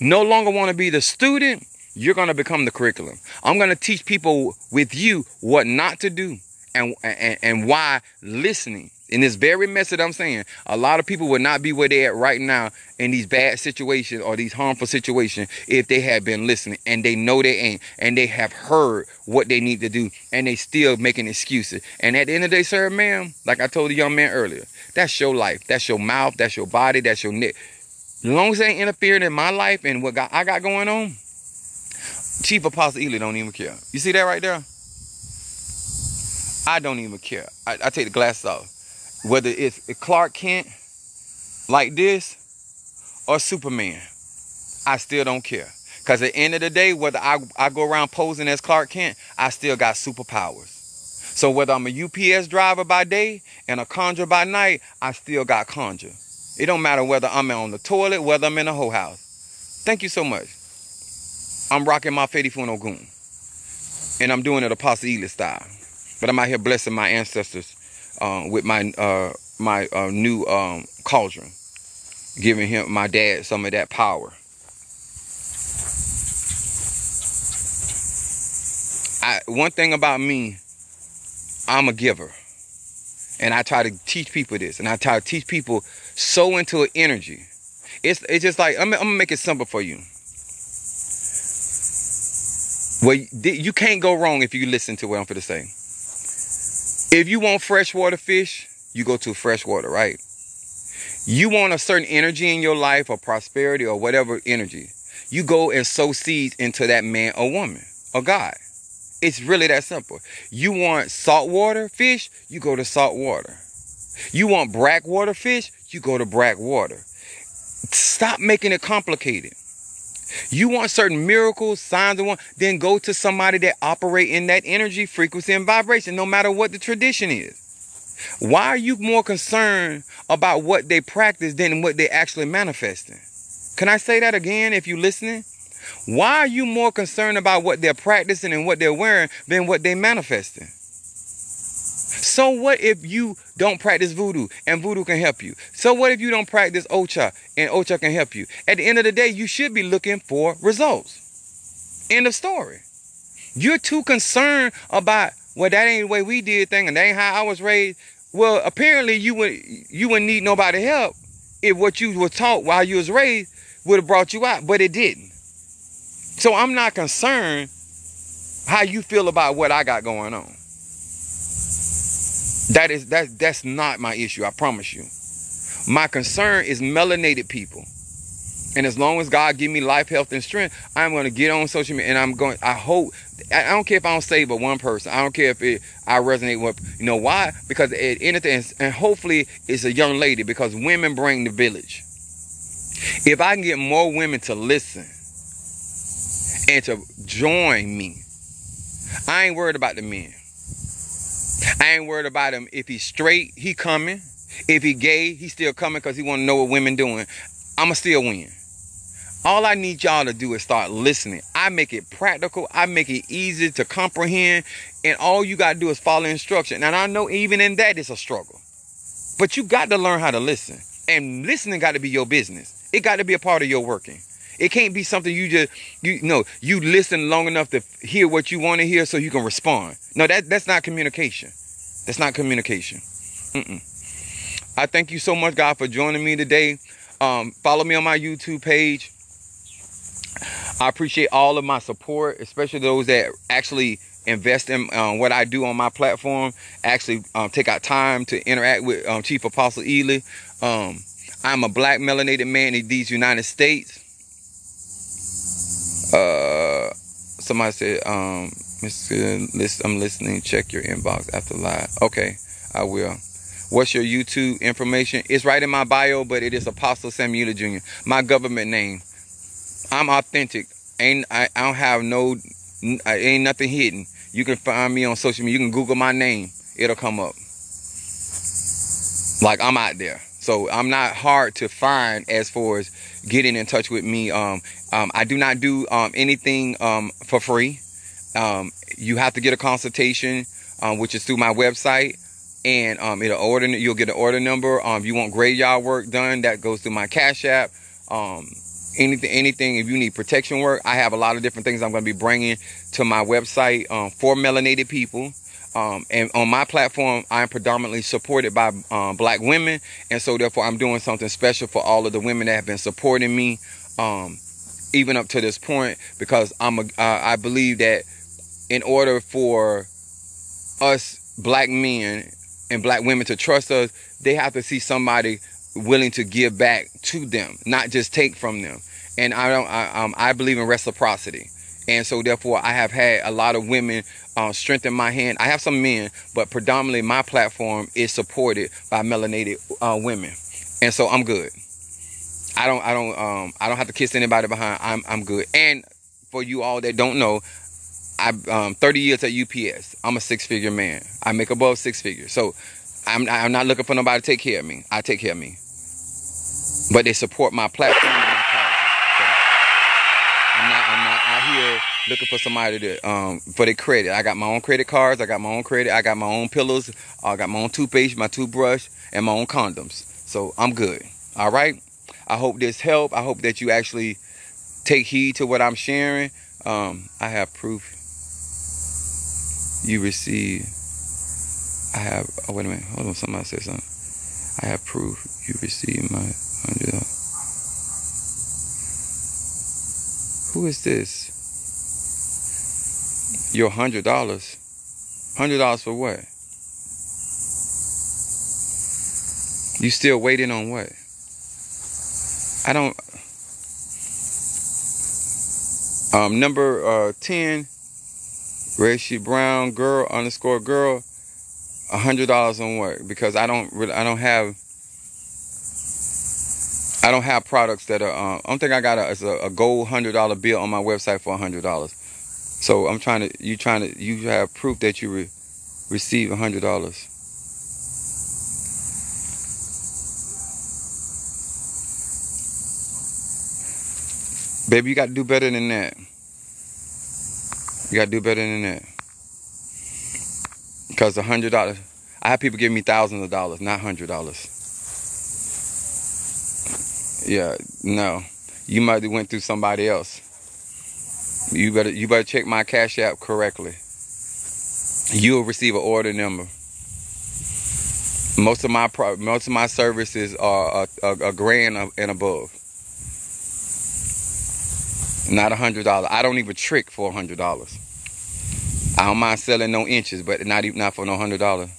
no longer want to be the student, you're gonna become the curriculum. I'm gonna teach people with you what not to do and why listening. In this very message I'm saying, a lot of people would not be where they're at right now in these bad situations or these harmful situations if they had been listening, and they know they ain't, and they have heard what they need to do, and they still making excuses. And at the end of the day, sir, ma'am, like I told the young man earlier, that's your life, that's your mouth, that's your body, that's your neck. As long as they ain't interfering in my life and what I got going on, Chief Apostle Ely don't even care. You see that right there? I don't even care. I take the glasses off. Whether it's Clark Kent like this or Superman, I still don't care. Because at the end of the day, whether I go around posing as Clark Kent, I still got superpowers. So whether I'm a UPS driver by day and a conjurer by night, I still got conjure. It don't matter whether I'm on the toilet, whether I'm in a whole house. Thank you so much. I'm rocking my Fedi Funo Goon. And I'm doing it Apostle Ely style. But I'm out here blessing my ancestors with my new cauldron, giving my dad some of that power. One thing about me, I'm a giver, and I try to teach people this, and I try to teach people sow into an energy. It's just like I'm gonna make it simple for you. Well, you can't go wrong if you listen to what I'm going to say. If you want freshwater fish, you go to freshwater, right? You want a certain energy in your life or prosperity or whatever energy, you go and sow seeds into that man or woman or God. It's really that simple. You want saltwater fish, you go to saltwater. You want brackwater fish, you go to brackwater. Stop making it complicated. You want certain miracles, signs, and wonders, then go to somebody that operate in that energy, frequency, and vibration, no matter what the tradition is. Why are you more concerned about what they practice than what they actually manifesting? Can I say that again if you're listening? Why are you more concerned about what they're practicing and what they're wearing than what they're manifesting? So what if you don't practice voodoo and voodoo can help you? So what if you don't practice Ocha and Ocha can help you? At the end of the day, you should be looking for results. End of story. You're too concerned about, well, that ain't the way we did things and that ain't how I was raised. Well, apparently you wouldn't need nobody help if what you were taught while you was raised would have brought you out, but it didn't. So I'm not concerned how you feel about what I got going on. That's not my issue, I promise you. My concern is melanated people. And as long as God give me life, health, and strength, I'm going to get on social media and I don't care if I don't save but one person. I don't care if I resonate with, you know why? Because anything, and hopefully it's a young lady, because women bring the village. If I can get more women to listen and to join me, I ain't worried about the men. I ain't worried about him. If he's straight, he coming. If he gay, he still coming because he want to know what women doing. I'ma still win. All I need y'all to do is start listening. I make it practical. I make it easy to comprehend. And all you got to do is follow instruction. And I know even in that it's a struggle. But you got to learn how to listen. And listening got to be your business. It got to be a part of your working. It can't be something you listen long enough to hear what you want to hear so you can respond. No, that's not communication. That's not communication. I thank you so much, God, for joining me today. Follow me on my YouTube page. I appreciate all of my support, especially those that actually invest in what I do on my platform, actually take out time to interact with Chief Apostle Ely. I'm a black melanated man in these United States. Somebody said, Mr. I'm listening, check your inbox after live. Okay, I will. What's your YouTube information? It's right in my bio, but it is Apostle Samuel Jr. My government name. I'm authentic. I don't have ain't nothing hidden. You can find me on social media. You can Google my name. It'll come up. Like, I'm out there. So I'm not hard to find as far as getting in touch with me. I do not do anything for free. You have to get a consultation, which is through my website. And you'll get an order number. If you want graveyard work done, that goes through my Cash App. Anything, if you need protection work, I have a lot of different things I'm going to be bringing to my website for melanated people. And on my platform, I'm predominantly supported by black women. And so therefore, I'm doing something special for all of the women that have been supporting me, even up to this point, because I believe that in order for us black men and black women to trust us, they have to see somebody willing to give back to them, not just take from them. And I believe in reciprocity. And so therefore, I have had a lot of women strengthen my hand. I have some men, but predominantly my platform is supported by melanated women. And so I'm good. I don't have to kiss anybody behind. I'm good. And for you all that don't know, I'm 30 years at UPS. I'm a six-figure man. I make above six figures. So I'm not looking for nobody to take care of me. I take care of me. But they support my platform and my cause. So I'm not out here looking for somebody to for their credit. I got my own credit cards. I got my own credit. I got my own pillows. I got my own toothpaste, my toothbrush, and my own condoms. So I'm good. All right. I hope this helped. I hope that you actually take heed to what I'm sharing. I have proof you receive. I have. Oh, wait a minute. Hold on. Somebody said something. I have proof you received my $100. Who is this? Your $100. $100 for what? You still waiting on what? I don't. Number 10, Racy Brown girl _ girl. $100 on what? Because I don't have products that are. I don't think I got a gold $100 bill on my website for $100. So I'm trying to. You have proof that you receive $100. Baby, you got to do better than that. You got to do better than that. Because $100, I have people give me thousands of dollars, not $100. Yeah, no. You might have went through somebody else. You better check my Cash App correctly. You'll receive an order number. Most of my services are a grand and above. Not $100. I don't even trick for $100. I don't mind selling no inches, but not for no $100.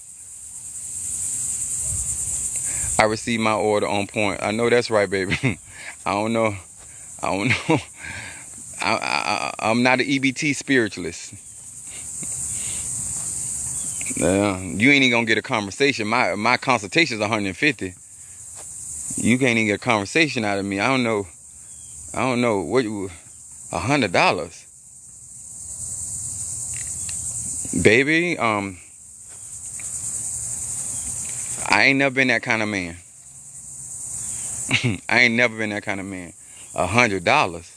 I received my order on point. I know that's right, baby. I don't know. I'm not an EBT spiritualist. You ain't even gonna get a conversation. My consultation is $150. You can't even get a conversation out of me. I don't know what $100. Baby, I ain't never been that kind of man. I ain't never been that kind of man. $100.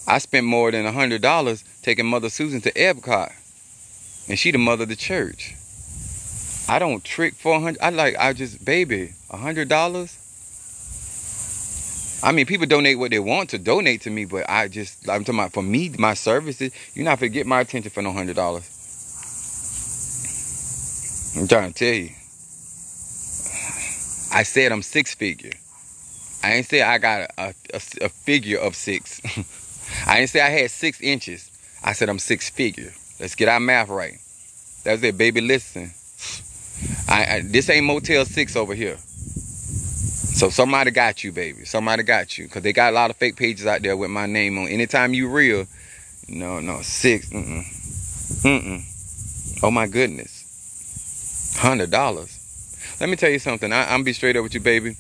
I spent more than $100 taking Mother Susan to Epcot. And she the mother of the church. I don't trick for $100. Baby, $100? I mean, people donate what they want to donate to me, but I'm talking about for me, my services, you're not gonna get my attention for no $100. I'm trying to tell you. I said I'm 6 figure. I ain't say I got a figure of 6. I ain't say I had 6 inches. I said I'm 6 figure. Let's get our math right. That's it, baby. Listen. This ain't Motel 6 over here. So somebody got you, baby. Somebody got you. Because they got a lot of fake pages out there with my name on. Anytime you real, no, 6. Oh my goodness. $100. Let me tell you something. I'm be straight up with you, baby.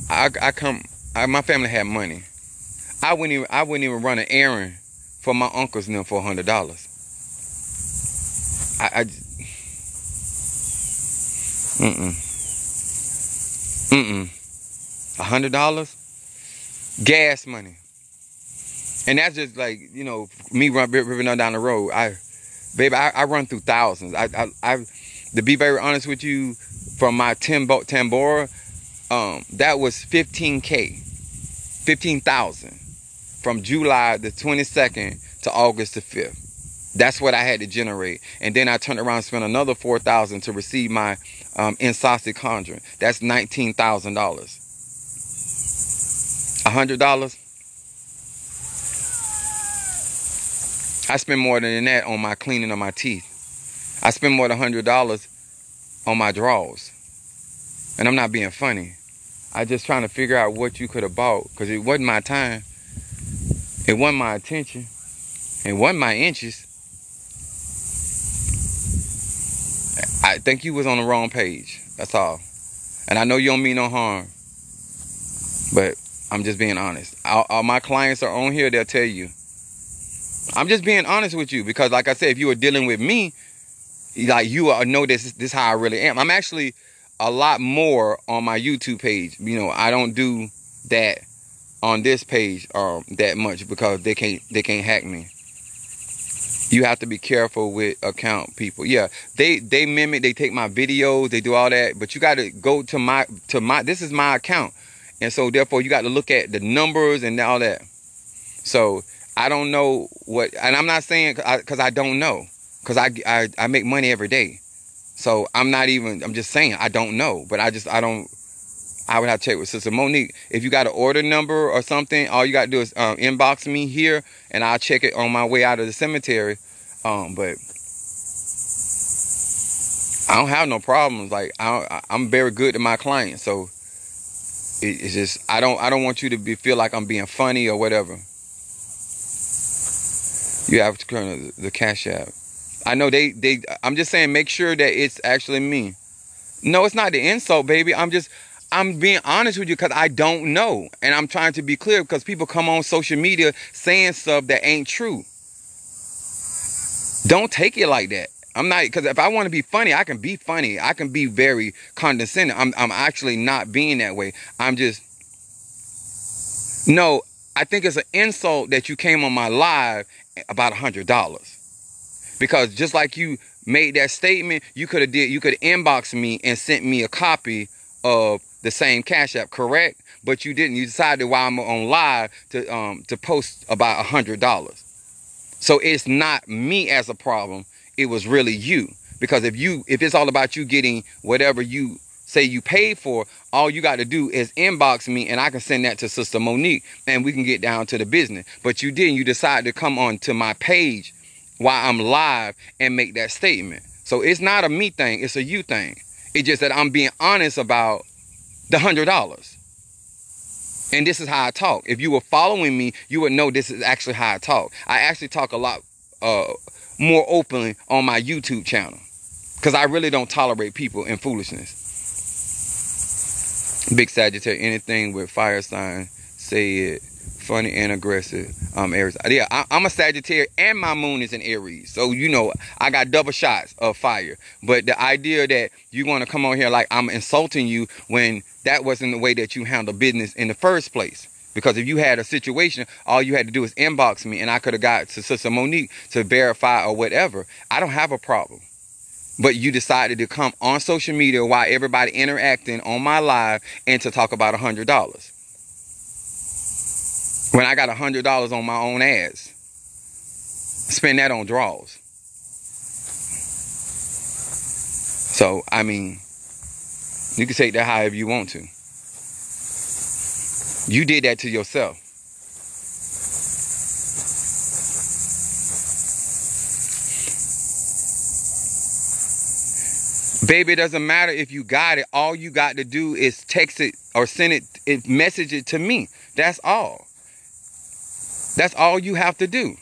My family had money. I wouldn't even run an errand for my uncles and them for $100. $100? Gas money. And that's just like, me ripping down the road. I run through thousands. To be very honest with you, from my Tambora, that was 15K, 15,000 from July the 22nd to August the 5th. That's what I had to generate. And then I turned around and spent another $4,000 to receive my Insasi Conjuring. That's $19,000. $100? I spend more than that on my cleaning of my teeth. I spend more than $100 on my drawers. And I'm not being funny. I just trying to figure out what you could have bought. Because it wasn't my time. It wasn't my attention. It wasn't my inches. I think you was on the wrong page. That's all. And I know you don't mean no harm. But I'm just being honest. All my clients are on here. They'll tell you. I'm just being honest with you. Because like I said, if you were dealing with me, like you know this how I really am. I'm actually a lot more on my YouTube page. I don't do that on this page that much because they can't hack me. You have to be careful with account people. Yeah, they mimic, they take my videos, they do all that, but you got to go to my this is my account. And so therefore you got to look at the numbers and all that. So I don't know what, and I'm not saying because I don't know, because I make money every day. So I'm just saying I don't know, but I would have to check with Sister Monique. If you got an order number or something, all you got to do is inbox me here, and I'll check it on my way out of the cemetery But I don't have no problems. Like I'm very good to my clients, so it's just I don't want you to feel like I'm being funny or whatever. You have to turn the Cash App. I know I'm just saying, make sure that it's actually me. No, it's not the insult, baby. I'm being honest with you because I don't know. And I'm trying to be clear because people come on social media saying stuff that ain't true. Don't take it like that. I'm not, because if I want to be funny, I can be funny. I can be very condescending. I'm actually not being that way. No, I think it's an insult that you came on my live about $100. Because just like you made that statement, you could inbox me and sent me a copy of the same Cash App, correct? But you didn't. You decided while I'm on live to post about $100. So it's not me as a problem. It was really you. Because if it's all about you getting whatever you say you paid for, all you got to do is inbox me and I can send that to Sister Monique and we can get down to the business. But you didn't. You decided to come on to my page while I'm live and make that statement. So it's not a me thing. It's a you thing. It's just that I'm being honest about the $100. And this is how I talk. If you were following me, you would know this is actually how I talk. I actually talk a lot more openly on my YouTube channel because I really don't tolerate people and foolishness. Big Sagittarius, anything with fire sign, say it. Funny and aggressive. Aries. Yeah, I'm a Sagittarius and my moon is in Aries. So, you know, I got double shots of fire. But the idea that you want to come on here like I'm insulting you when that wasn't the way that you handle business in the first place. Because if you had a situation, all you had to do is inbox me and I could have got to Sister Monique to verify or whatever. I don't have a problem. But you decided to come on social media while everybody interacting on my live and to talk about $100. When I got $100 on my own ads. Spend that on draws. So, I mean, you can take that however you want to. You did that to yourself. Baby, it doesn't matter if you got it. All you got to do is text it or send it, message it to me. That's all. That's all you have to do.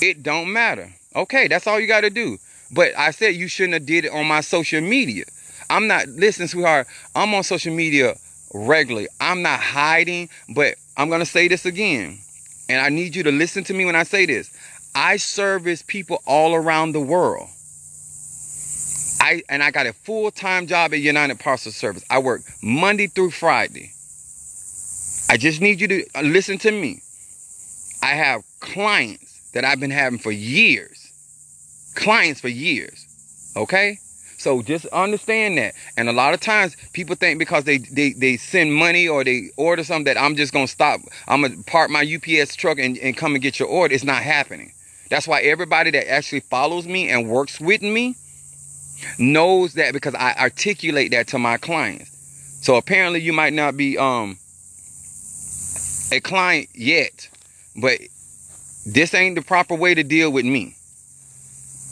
It don't matter. Okay, that's all you got to do. But I said you shouldn't have did it on my social media. I'm not, listen, sweetheart, I'm on social media regularly. I'm not hiding, but I'm going to say this again. And I need you to listen to me when I say this. I service people all around the world. I got a full-time job at United Parcel Service. I work Monday through Friday. I just need you to listen to me. I have clients that I've been having for years. Clients for years. Okay? So just understand that. And a lot of times people think because they send money or they order something that I'm just going to stop. I'm going to park my UPS truck and come and get your order. It's not happening. That's why everybody that actually follows me and works with me knows that because I articulate that to my clients. So apparently you might not be a client yet, but this ain't the proper way to deal with me.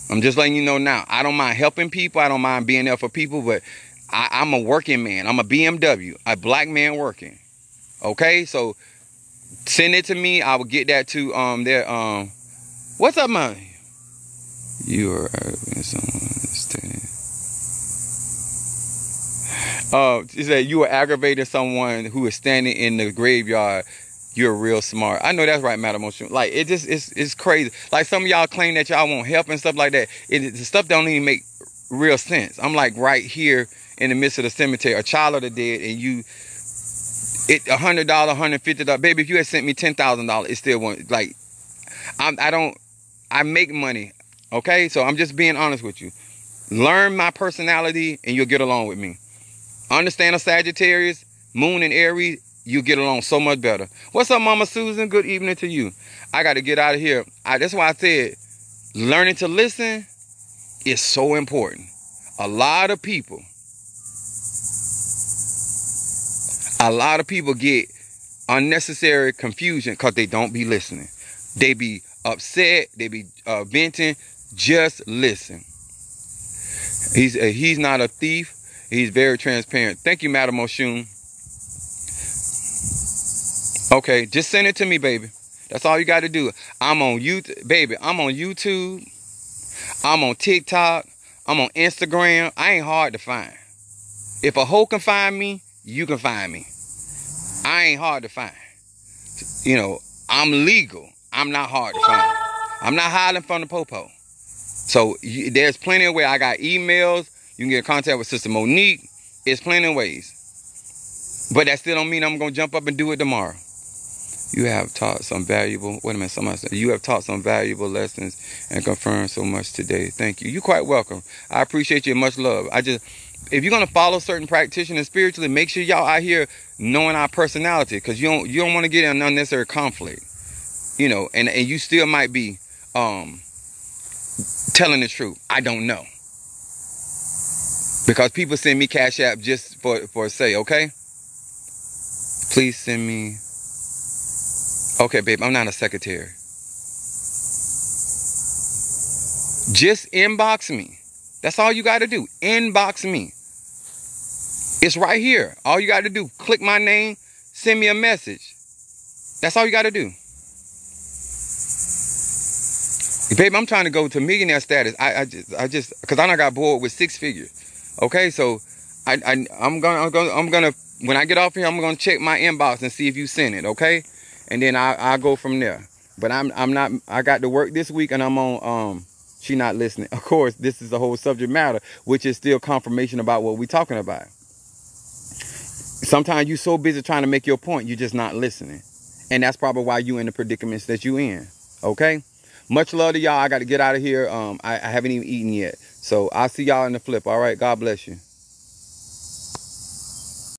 I'm just letting you know now. I don't mind helping people. I don't mind being there for people, but I'm a working man. I'm a BMW, a black man working. Okay, so send it to me. I will get that to what's up, man? You are she said you were aggravating someone who is standing in the graveyard. You're real smart. I know that's right, Madam Ocean. Like, it just, it's crazy. Like, some of y'all claim that y'all won't help and stuff like that. The stuff don't even make real sense. I'm like right here in the midst of the cemetery, a child of the dead, and you, $100, $150. Baby, if you had sent me $10,000, it still won't, like, I make money, okay? So I'm just being honest with you. Learn my personality and you'll get along with me. Understand a Sagittarius, Moon and Aries, you get along so much better. What's up, Mama Susan? Good evening to you. I got to get out of here. That's why I said learning to listen is so important. A lot of people get unnecessary confusion because they don't be listening. They be upset, they be venting. Just listen. He's not a thief. He's very transparent. Thank you, Madam Oshun. Okay, just send it to me, baby. That's all you got to do. I'm on YouTube, baby. I'm on YouTube. I'm on TikTok. I'm on Instagram. I ain't hard to find. If a hoe can find me, you can find me. I ain't hard to find. You know, I'm legal. I'm not hard to find. I'm not hiding from the popo. So there's plenty of ways. I got emails. You can get in contact with Sister Monique. It's plenty of ways. But that still don't mean I'm going to jump up and do it tomorrow. You have taught some valuable, wait a minute, somebody said, you have taught some valuable lessons and confirmed so much today. Thank you. You're quite welcome. I appreciate you. Much love. If you're going to follow certain practitioners spiritually, make sure y'all out here knowing our personality, because you don't want to get in unnecessary conflict. You know, and you still might be telling the truth. I don't know. Because people send me Cash App just for say, okay? Please send me. Okay, babe, I'm not a secretary. Just inbox me. That's all you got to do. Inbox me. It's right here. All you got to do, click my name, send me a message. That's all you got to do. Babe, I'm trying to go to millionaire status. I just, because I done got bored with 6 figures. Okay, so I'm gonna, when I get off here, I'm gonna check my inbox and see if you sent it. Okay. And then I'll go from there. But I'm not, I got to work this week and I'm on, she not listening. Of course, this is the whole subject matter, which is still confirmation about what we're talking about. Sometimes you're so busy trying to make your point, you're just not listening. And that's probably why you in the predicaments that you in. Okay? Much love to y'all. I got to get out of here. I haven't even eaten yet. So I'll see y'all in the flip. All right? God bless you.